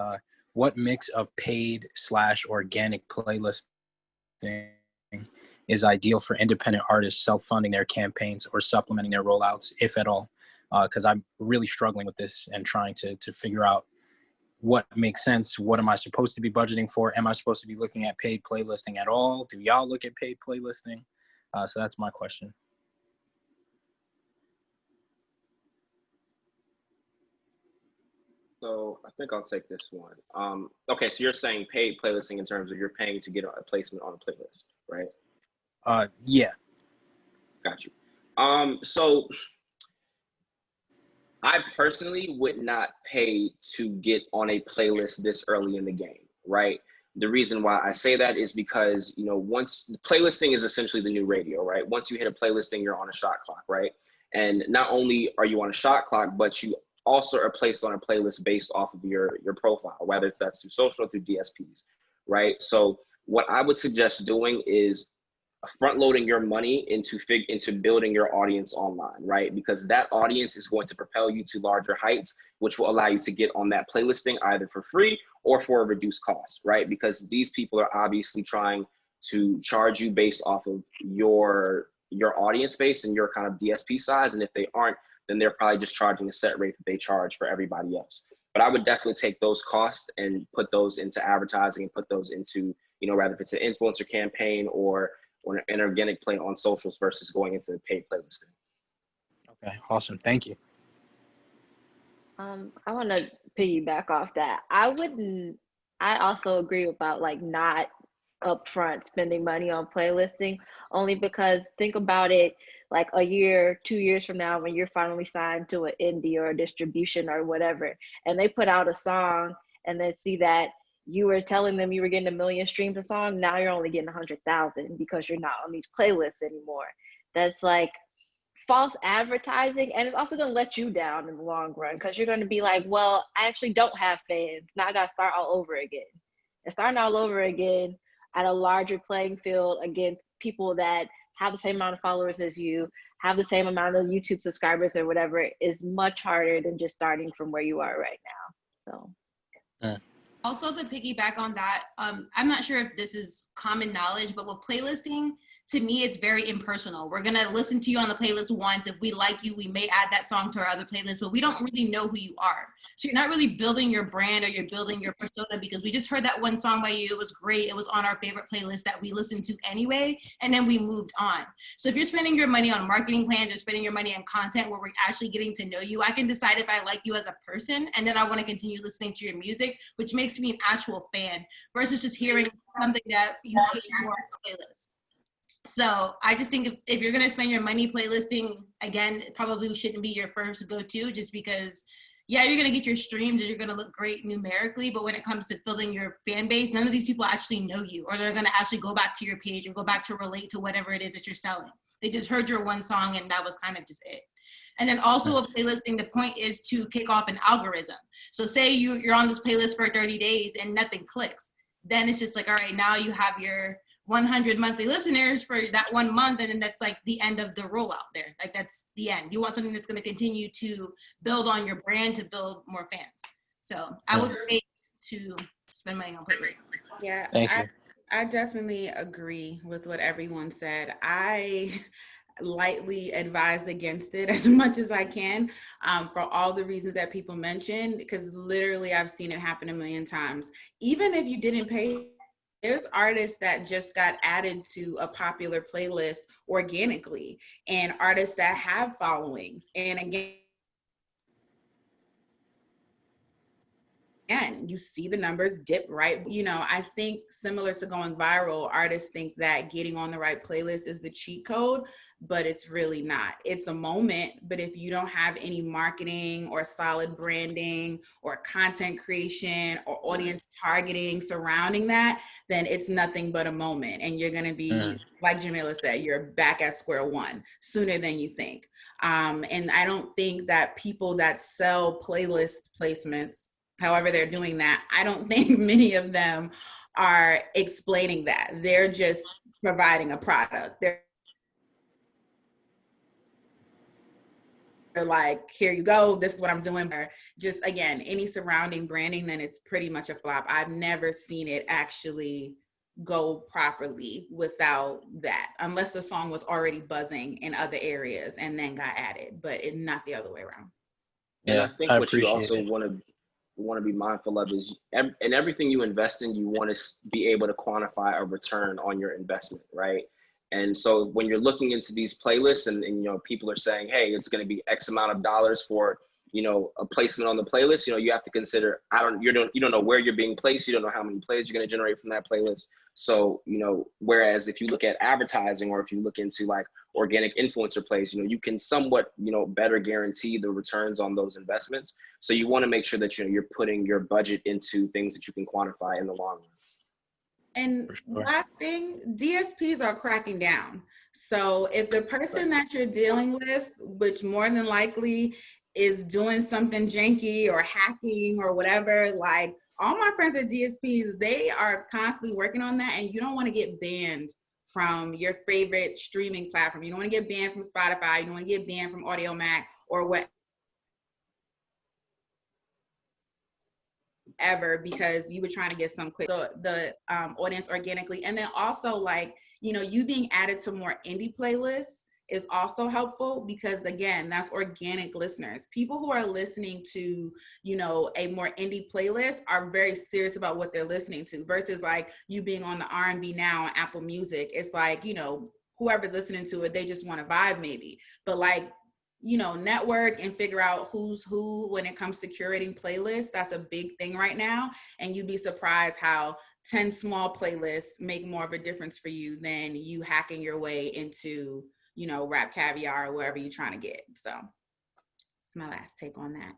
what mix of paid/organic playlisting is ideal for independent artists self-funding their campaigns or supplementing their rollouts, if at all? Because I'm really struggling with this and trying to figure out what makes sense. What am I supposed to be budgeting for? Am I supposed to be looking at paid playlisting at all? Do y'all look at paid playlisting? So that's my question. So I think I'll take this one. Okay, so you're saying paid playlisting in terms of you're paying to get a placement on a playlist, right? Yeah. Got you. So I personally would not pay to get on a playlist this early in the game, right? The reason why I say that is because, you know, once playlisting is essentially the new radio, right? Once you hit a playlisting, you're on a shot clock, right? And not only are you on a shot clock, but you also are placed on a playlist based off of your profile, whether that's through social or through DSPs, right? So what I would suggest doing is front loading your money into building your audience online, right? Because that audience is going to propel you to larger heights, which will allow you to get on that playlisting either for free or for a reduced cost, right? Because these people are obviously trying to charge you based off of your audience base and your kind of DSP size. And if they aren't, then they're probably just charging a set rate that they charge for everybody else. But I would definitely take those costs and put those into advertising and put those into, you know, rather if it's an influencer campaign or an organic play on socials versus going into the paid playlisting. Okay, awesome. Thank you. I want to piggyback off that. I also agree about like not upfront spending money on playlisting, only because think about it, like a year, 2 years from now, when you're finally signed to an indie or a distribution or whatever, and they put out a song and then see that you were telling them you were getting 1 million streams a song, now you're only getting 100,000 because you're not on these playlists anymore. That's like false advertising, and it's also going to let you down in the long run because you're going to be like, well, I actually don't have fans. Now I got to start all over again. And starting all over again at a larger playing field against people that have the same amount of followers as you, have the same amount of YouTube subscribers or whatever, is much harder than just starting from where you are right now. So. Also, to piggyback on that, I'm not sure if this is common knowledge, but with playlisting, to me, it's very impersonal. We're gonna listen to you on the playlist once. If we like you, we may add that song to our other playlist, but we don't really know who you are. So you're not really building your brand or you're building your persona because we just heard that one song by you. It was great. It was on our favorite playlist that we listened to anyway, and then we moved on. So if you're spending your money on marketing plans or spending your money on content where we're actually getting to know you, I can decide if I like you as a person, and then I want to continue listening to your music, which makes me an actual fan versus just hearing something that you paid for on a playlist. So I just think if you're going to spend your money playlisting, again, it probably shouldn't be your first go-to, just because, yeah, you're going to get your streams and you're going to look great numerically, but when it comes to building your fan base, none of these people actually know you, or they're going to actually go back to your page or go back to relate to whatever it is that you're selling. They just heard your one song and that was kind of just it. And then also with playlisting, the point is to kick off an algorithm. So say you're on this playlist for 30 days and nothing clicks. Then it's just like, all right, now you have your 100 monthly listeners for that 1 month, and then that's like the end of the rollout there. Like that's the end. You want something that's going to continue to build on your brand to build more fans. So I would wait to spend money on playlisting. Yeah, Thank you. I definitely agree with what everyone said. I lightly advise against it as much as I can for all the reasons that people mentioned, because literally I've seen it happen 1 million times. Even if you didn't pay, there's artists that just got added to a popular playlist organically, and artists that have followings. And again, you see the numbers dip right. You know, I think similar to going viral, artists think that getting on the right playlist is the cheat code, but it's really not. It's a moment, but if you don't have any marketing or solid branding or content creation or audience targeting surrounding that, then it's nothing but a moment. And you're gonna be, like Jamila said, you're back at square one sooner than you think. And I don't think that people that sell playlist placements, however they're doing that, I don't think many of them are explaining that. They're just providing a product. They're like, here you go, this is what I'm doing. Or just, again, any surrounding branding, then it's pretty much a flop. I've never seen it actually go properly without that, unless the song was already buzzing in other areas and then got added, but it's not the other way around. Yeah, And I think what you also want to be mindful of is in everything you invest in, you want to be able to quantify a return on your investment, right? And so when you're looking into these playlists and you know, people are saying, hey, it's going to be X amount of dollars for a placement on the playlist, you have to consider, you don't know where you're being placed. You don't know how many plays you're going to generate from that playlist. So, whereas if you look at advertising, or if you look into like organic influencer plays, you can somewhat, better guarantee the returns on those investments. So you want to make sure that, you're putting your budget into things that you can quantify in the long run. And last thing, DSPs are cracking down. So if the person that you're dealing with, which more than likely is doing something janky or hacking or whatever, like all my friends at DSPs, they are constantly working on that, and you don't want to get banned from your favorite streaming platform. You don't want to get banned from Spotify. You don't want to get banned from Audio Mac or whatever, because you were trying to get some quick the audience organically. And then also, like, you being added to more indie playlists is also helpful, because again, that's organic listeners. People who are listening to, a more indie playlist are very serious about what they're listening to, versus like you being on the R&B Now on Apple Music. It's like, whoever's listening to it, they just want to vibe maybe. But like, network and figure out who's who when it comes to curating playlists. That's a big thing right now. And you'd be surprised how 10 small playlists make more of a difference for you than you hacking your way into, Rap Caviar or wherever you're trying to get. So that's my last take on that.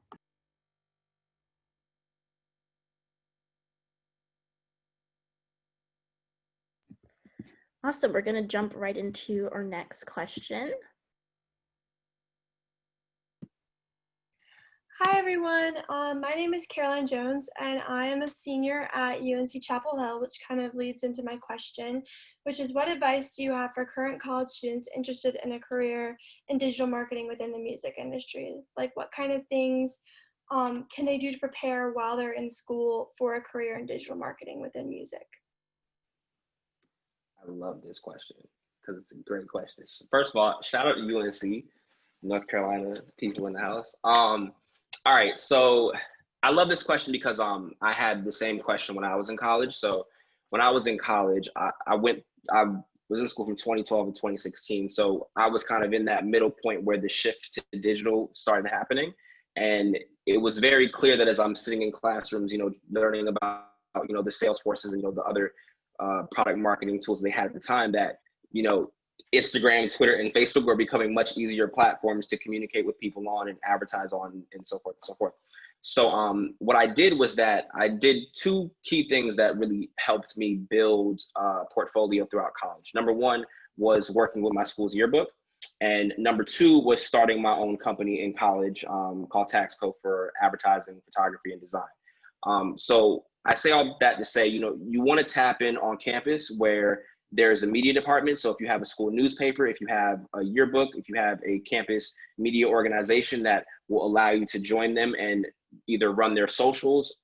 Awesome. We're going to jump right into our next question. Hi, everyone. My name is Caroline Jones, and I am a senior at UNC Chapel Hill, which kind of leads into my question, which is, what advice do you have for current college students interested in a career in digital marketing within the music industry? Like, what kind of things can they do to prepare while they're in school for a career in digital marketing within music? I love this question because it's a great question. First of all, shout out to UNC, North Carolina people in the house. All right, so I love this question because I had the same question when I was in college. So when I was in college, I was in school from 2012 to 2016. So I was kind of in that middle point where the shift to digital started happening. And it was very clear that as I'm sitting in classrooms, learning about, the sales forces and, the other product marketing tools they had at the time, that, Instagram, Twitter, and Facebook were becoming much easier platforms to communicate with people on and advertise on, and so forth and so forth. So what I did was that I did two key things that really helped me build a portfolio throughout college. Number one was working with my school's yearbook. And number two was starting my own company in college called Taxco for advertising, photography, and design. So I say all that to say, you want to tap in on campus where there's a media department. So if you have a school newspaper, if you have a yearbook, if you have a campus media organization that will allow you to join them and either run their socials,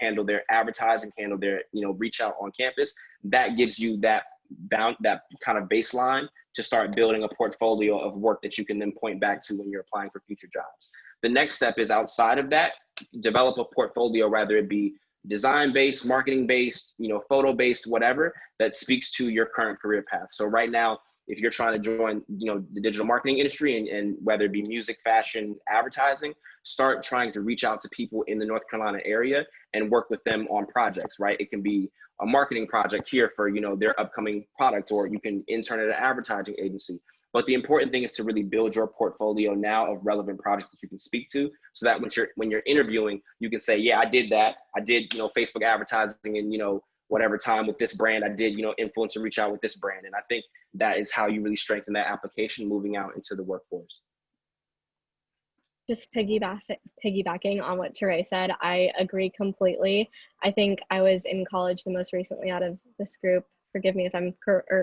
handle their advertising, handle their, reach out on campus, that gives you that kind of baseline to start building a portfolio of work that you can then point back to when you're applying for future jobs. The next step is, outside of that, develop a portfolio, whether it be design-based, marketing-based, photo-based, whatever, that speaks to your current career path. So right now, if you're trying to join, the digital marketing industry, and whether it be music, fashion, advertising, start trying to reach out to people in the North Carolina area and work with them on projects, right? It can be a marketing project here for, their upcoming product, or you can intern at an advertising agency. But the important thing is to really build your portfolio now of relevant projects that you can speak to, so that when you're interviewing, you can say, yeah, I did that. I did, Facebook advertising and, whatever time with this brand. I did, influencer reach out with this brand. And I think that is how you really strengthen that application moving out into the workforce. Just piggybacking on what Touré said, I agree completely. I think I was in college the most recently out of this group. Forgive me if I'm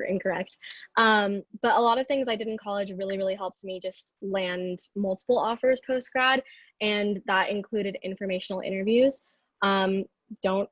incorrect. But a lot of things I did in college really, really helped me just land multiple offers post-grad, and that included informational interviews. Don't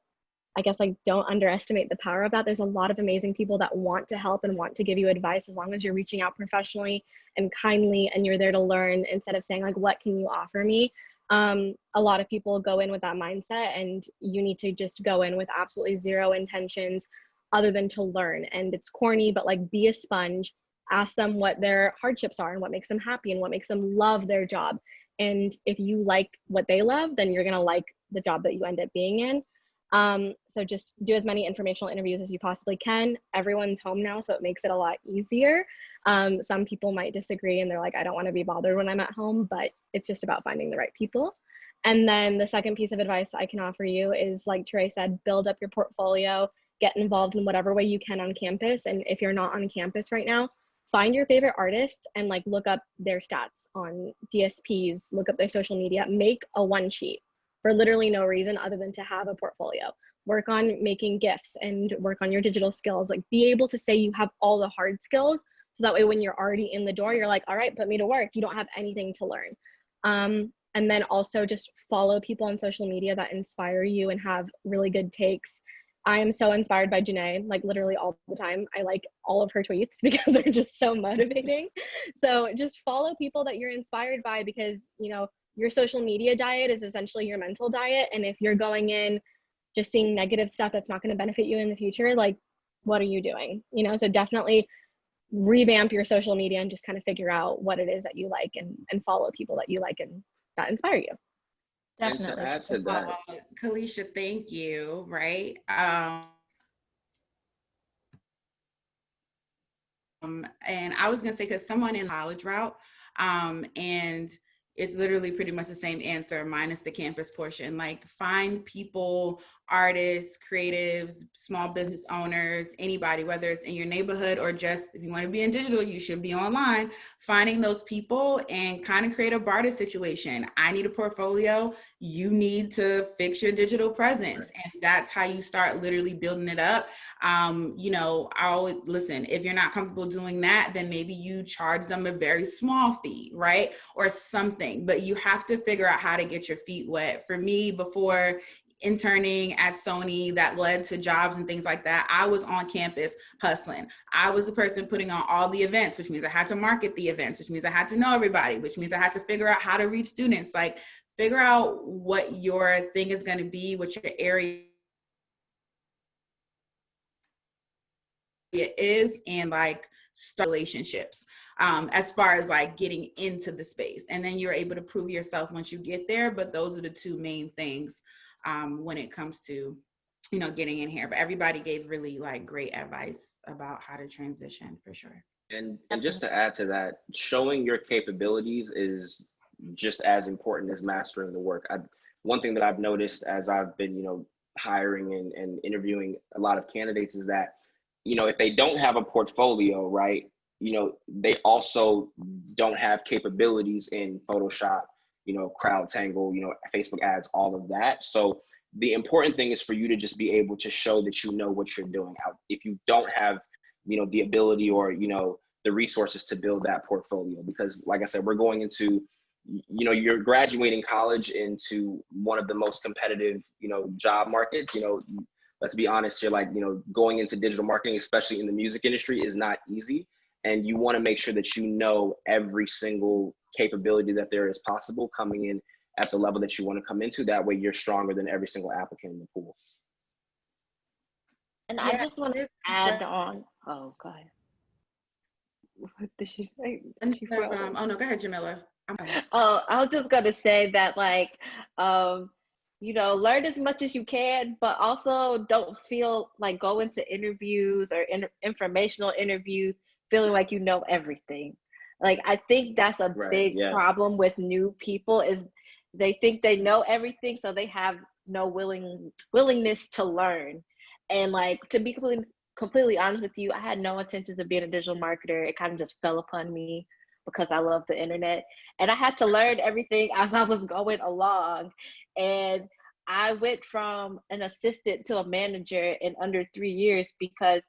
underestimate the power of that. There's a lot of amazing people that want to help and want to give you advice, as long as you're reaching out professionally and kindly and you're there to learn, instead of saying like, what can you offer me? A lot of people go in with that mindset, and you need to just go in with absolutely zero intentions other than to learn. And it's corny, but like, be a sponge, ask them what their hardships are and what makes them happy and what makes them love their job. And if you like what they love, then you're gonna like the job that you end up being in. So just do as many informational interviews as you possibly can. Everyone's home now, so it makes it a lot easier. Some people might disagree and they're like, I don't want to be bothered when I'm at home, but it's just about finding the right people. And then the second piece of advice I can offer you is, like Touré said, build up your portfolio, get involved in whatever way you can on campus. And if you're not on campus right now, find your favorite artists and like look up their stats on DSPs, look up their social media, make a one sheet for literally no reason other than to have a portfolio. Work on making GIFs and work on your digital skills. Like, be able to say you have all the hard skills, so that way when you're already in the door, you're like, all right, put me to work. You don't have anything to learn. And then also just follow people on social media that inspire you and have really good takes. I am so inspired by Junae, like literally all the time. I like all of her tweets because they're just so motivating. So just follow people that you're inspired by, because, you know, your social media diet is essentially your mental diet. And if you're going in just seeing negative stuff that's not going to benefit you in the future, like, what are you doing? You know, so definitely revamp your social media and just kind of figure out what it is that you like, and follow people that you like and that inspire you. Definitely. And to add to that, Kalesha, thank you. Right. And I was gonna say, because someone in college route, and it's literally pretty much the same answer minus the campus portion. Like, find people, artists, creatives, small business owners, anybody, whether it's in your neighborhood or just if you want to be in digital, you should be online. Finding those people and kind of create a barter situation. I need a portfolio. You need to fix your digital presence. And that's how you start literally building it up. You know, I always listen, if you're not comfortable doing that, then maybe you charge them a very small fee, right? Or something, but you have to figure out how to get your feet wet. For me, before interning at Sony, that led to jobs and things like that, I was on campus hustling. I was the person putting on all the events, which means I had to market the events, which means I had to know everybody, which means I had to figure out how to reach students. Like, figure out what your thing is going to be, what your area is, and like start relationships as far as like getting into the space. And then you're able to prove yourself once you get there. But those are the two main things when it comes to, you know, getting in here. But everybody gave really like great advice about how to transition, for sure. And just to add to that, showing your capabilities is just as important as mastering the work. One thing that I've noticed as I've been, you know, hiring and interviewing a lot of candidates is that, you know, if they don't have a portfolio, right, you know, they also don't have capabilities in Photoshop, you know, CrowdTangle, you know, Facebook ads, all of that. So the important thing is for you to just be able to show that you know what you're doing. If you don't have, you know, the ability or, you know, the resources to build that portfolio, because like I said, we're going into, you know, you're graduating college into one of the most competitive, you know, job markets. You know, let's be honest, you're like, you know, going into digital marketing, especially in the music industry, is not easy. And you want to make sure that you know every single capability that there is possible coming in at the level that you want to come into. That way you're stronger than every single applicant in the pool. And I just want to add on. Oh, go ahead. What did she say? Oh no, go ahead, Jamila. Oh, I was just gonna say that, like, you know, learn as much as you can, but also don't feel like go into interviews or informational interviews feeling like you know everything. Like, I think that's a big problem with new people, is they think they know everything, so they have no willingness to learn. And like, to be completely honest with you, I had no intentions of being a digital marketer. It kind of just fell upon me because I love the internet, and I had to learn everything as I was going along. And I went from an assistant to a manager in under 3 years because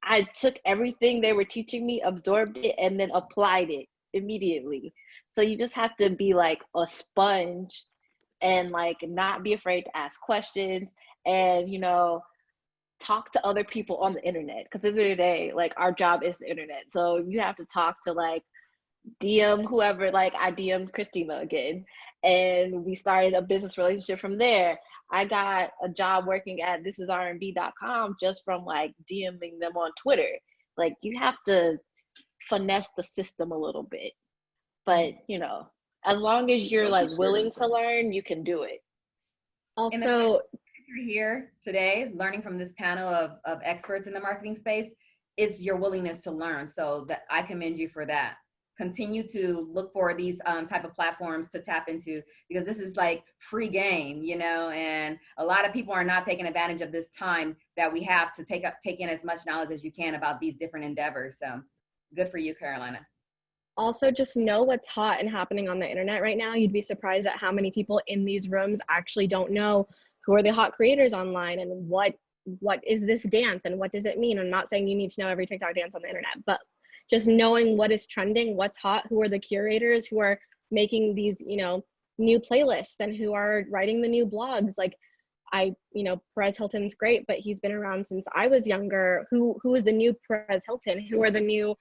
I took everything they were teaching me, absorbed it, and then applied it immediately. So you just have to be like a sponge and like not be afraid to ask questions, and, you know, talk to other people on the internet, because at the end of the day, like, our job is the internet. So you have to talk to, like, DM whoever. Like, I DM'd Cristina again, and we started a business relationship from there. I got a job working at thisisrnb.com just from like DMing them on Twitter. Like, you have to finesse the system a little bit, but, you know, As long as you're like That's willing very to learn, you can do it. And the Also, you're here today learning from this panel of experts in the marketing space is your willingness to learn. So that I commend you for that. Continue to look for these type of platforms to tap into, because this is like free game, you know, and a lot of people are not taking advantage of this time that we have to take in as much knowledge as you can about these different endeavors. So good for you, Carolina. also just know what's hot and happening on the internet right now. You'd be surprised at how many people in these rooms actually don't know who are the hot creators online and what is this dance and what does it mean. I'm not saying you need to know every TikTok dance on the internet, but just knowing what is trending, what's hot, who are the curators, who are making these, you know, new playlists and who are writing the new blogs. Like you know, Perez Hilton's great, but he's been around since I was younger. Who is the new Perez Hilton? Who are the new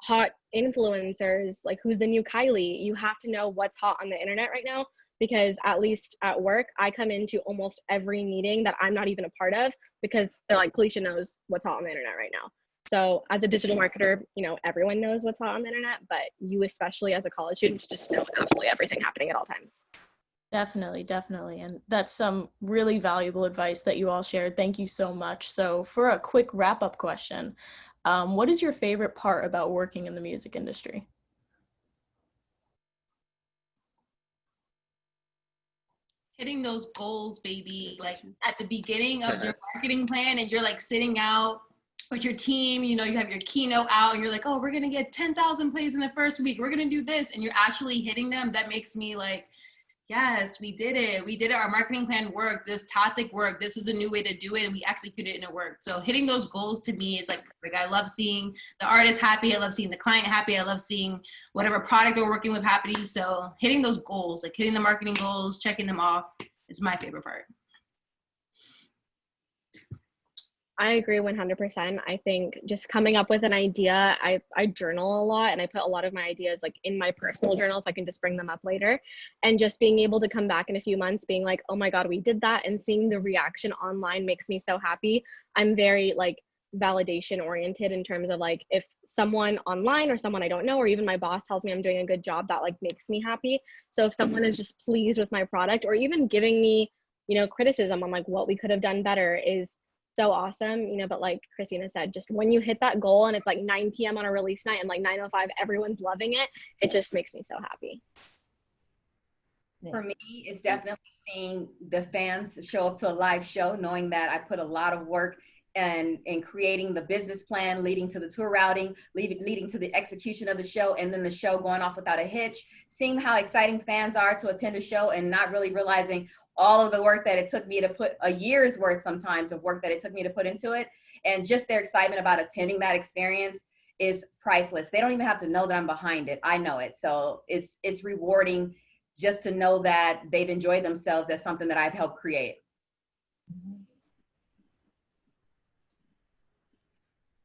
hot influencers? Like, who's the new Kylie? You have to know what's hot on the internet right now, because at least at work, I come into almost every meeting that I'm not even a part of because they're like, Kalesha knows what's hot on the internet right now. So as a digital marketer, you know, everyone knows what's hot on the internet, but you, especially as a college student, just know absolutely everything happening at all times. Definitely, definitely. And that's some really valuable advice that you all shared. Thank you so much. So for a quick wrap-up question, what is your favorite part about working in the music industry? Hitting those goals, baby, like at the beginning of your marketing plan, and you're like sitting out with your team, you know, you have your keynote out and you're like, oh, we're gonna get 10,000 plays in the first week, we're gonna do this, and you're actually hitting them. That makes me like, yes, we did it. Our marketing plan worked. This tactic worked. This is a new way to do it, and we executed it and it worked. So hitting those goals to me is like I love seeing the artist happy. I love seeing the client happy. I love seeing whatever product we're working with happy. So hitting those goals, like hitting the marketing goals, checking them off, is my favorite part. I agree 100%. I think just coming up with an idea, I journal a lot, and I put a lot of my ideas like in my personal journal so I can just bring them up later. And just being able to come back in a few months being like, oh my God, we did that, and seeing the reaction online makes me so happy. I'm very like validation oriented in terms of like, if someone online or someone I don't know, or even my boss tells me I'm doing a good job, that like makes me happy. So if someone is just pleased with my product, or even giving me, you know, criticism on like what we could have done better, is so awesome, you know. But like Christina said, just when you hit that goal and it's like 9 p.m. on a release night and like 9:05 everyone's loving it, it just makes me so happy. For me, it's definitely seeing the fans show up to a live show, knowing that I put a lot of work in creating the business plan, leading to the tour routing, leading to the execution of the show, and then the show going off without a hitch. Seeing how exciting fans are to attend a show and not really realizing all of the work that it took me to put, a year's worth sometimes of work that it took me to put into it, and just their excitement about attending that experience is priceless. They don't even have to know that I'm behind it. I know it. So it's rewarding just to know that they've enjoyed themselves. That's something that I've helped create.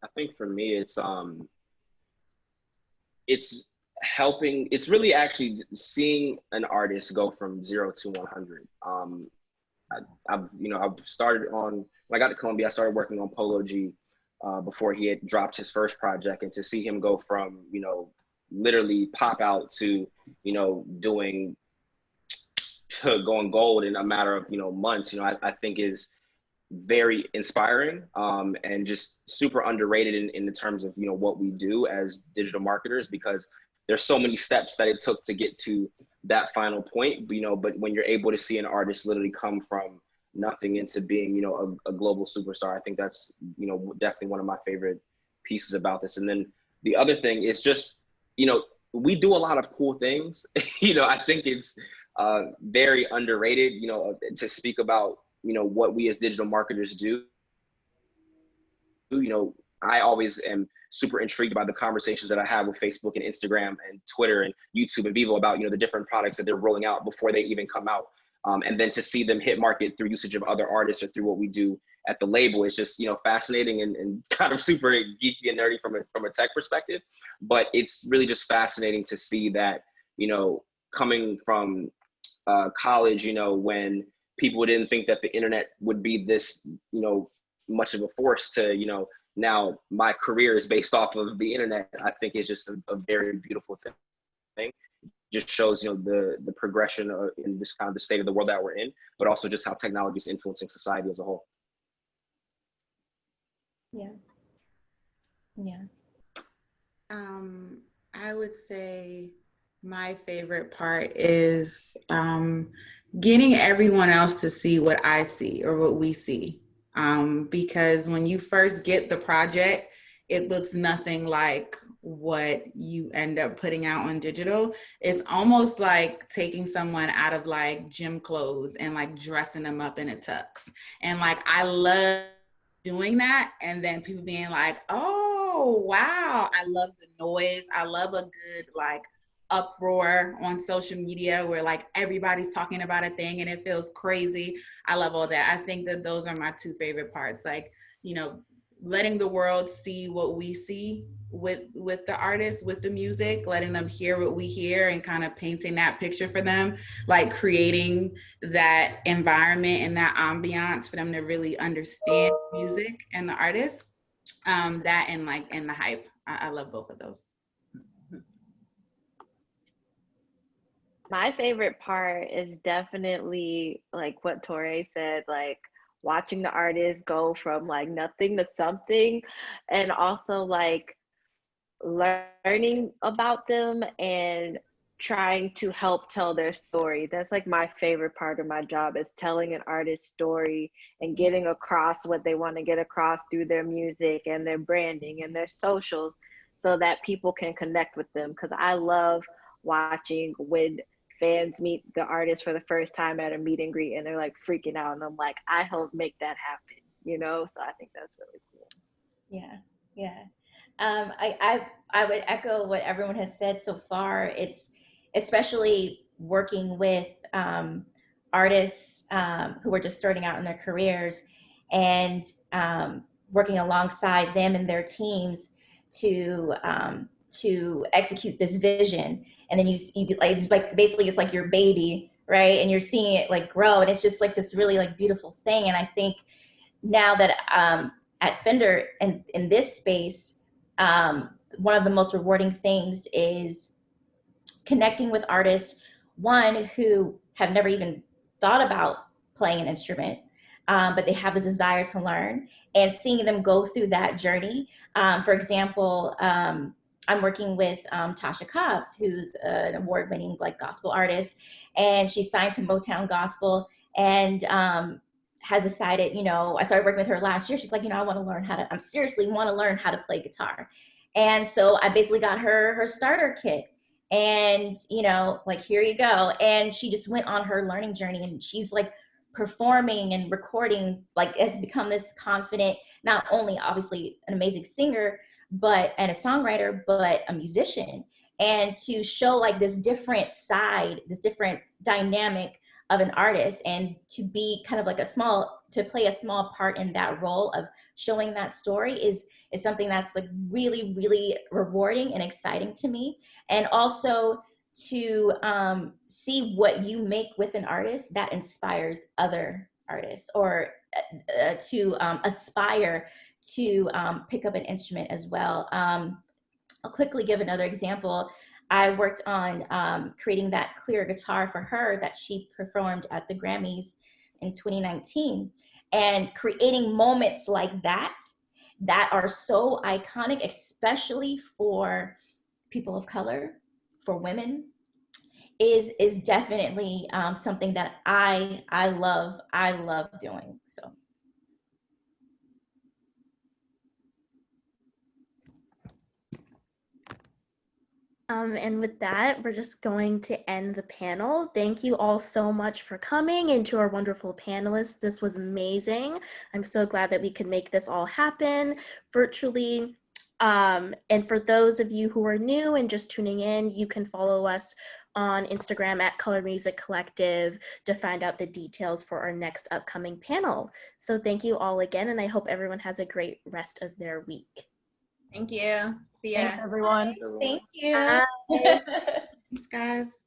I think for me, it's helping. It's really actually seeing an artist go from 0 to 100. I've started on, when I got to Columbia, I started working on Polo G before he had dropped his first project, and to see him go from, you know, literally pop out to, you know, going gold in a matter of, you know, months, you know, I think is very inspiring and just super underrated in the terms of, you know, what we do as digital marketers, because there's so many steps that it took to get to that final point, you know. But when you're able to see an artist literally come from nothing into being, you know, a global superstar, I think that's, you know, definitely one of my favorite pieces about this. And then the other thing is just, you know, we do a lot of cool things. You know, I think it's very underrated, you know, to speak about, you know, what we as digital marketers do. You know, I always am super intrigued by the conversations that I have with Facebook and Instagram and Twitter and YouTube and Vivo about, you know, the different products that they're rolling out before they even come out. And then to see them hit market through usage of other artists or through what we do at the label is just, you know, fascinating and kind of super geeky and nerdy from a tech perspective. But it's really just fascinating to see that, you know, coming from college, you know, when people didn't think that the internet would be this, you know, much of a force, to, you know, now my career is based off of the internet, I think is just a very beautiful thing. just shows, you know, the progression in this kind of the state of the world that we're in, but also just how technology is influencing society as a whole. Yeah. Yeah. I would say my favorite part is getting everyone else to see what I see or what we see. Because when you first get the project, it looks nothing like what you end up putting out on digital. It's almost like taking someone out of like gym clothes and like dressing them up in a tux. And like, I love doing that. And then people being like, oh, wow. I love the noise. I love a good like uproar on social media where like everybody's talking about a thing and it feels crazy. I love all that. I think that those are my two favorite parts. Like, you know, letting the world see what we see with the artists, with the music, letting them hear what we hear and kind of painting that picture for them, like creating that environment and that ambiance for them to really understand music and the artist. That and like, and the hype. I love both of those. My favorite part is definitely like what Touré said, like watching the artist go from like nothing to something, and also like learning about them and trying to help tell their story. That's like my favorite part of my job, is telling an artist's story and getting across what they want to get across through their music and their branding and their socials, so that people can connect with them. Because I love watching when fans meet the artist for the first time at a meet and greet and they're like freaking out, and I'm like, I helped make that happen, you know? So I think that's really cool. Yeah, yeah. I would echo what everyone has said so far. It's especially working with artists who are just starting out in their careers, and working alongside them and their teams to execute this vision. And then you like, it's like basically it's like your baby, right? And you're seeing it like grow, and it's just like this really like beautiful thing. And I think now that at Fender and in this space, one of the most rewarding things is connecting with artists, one, who have never even thought about playing an instrument, but they have the desire to learn, and seeing them go through that journey. For example, I'm working with Tasha Cobbs, who's an award-winning like gospel artist, and she's signed to Motown Gospel, and has decided, you know, I started working with her last year. She's like, you know, I seriously want to learn how to play guitar. And so I basically got her starter kit, and, you know, like, here you go. And she just went on her learning journey, and she's like performing and recording, like has become this confident, not only obviously an amazing singer, and a songwriter, but a musician. And to show like this different side, this different dynamic of an artist, and to be kind of like to play a small part in that role of showing that story is something that's like really, really rewarding and exciting to me. And also to see what you make with an artist that inspires other artists, or to aspire to pick up an instrument as well. I'll quickly give another example. I worked on creating that clear guitar for her that she performed at the Grammys in 2019. And creating moments like that are so iconic, especially for people of color, for women, is definitely something that I love doing. So. And with that, we're just going to end the panel. Thank you all so much for coming, and to our wonderful panelists. This was amazing. I'm so glad that we could make this all happen virtually. And for those of you who are new and just tuning in, you can follow us on Instagram at Color Music Collective to find out the details for our next upcoming panel. So thank you all again, and I hope everyone has a great rest of their week. Thank you. See ya. Thanks, everyone. Thank you. Thanks, guys.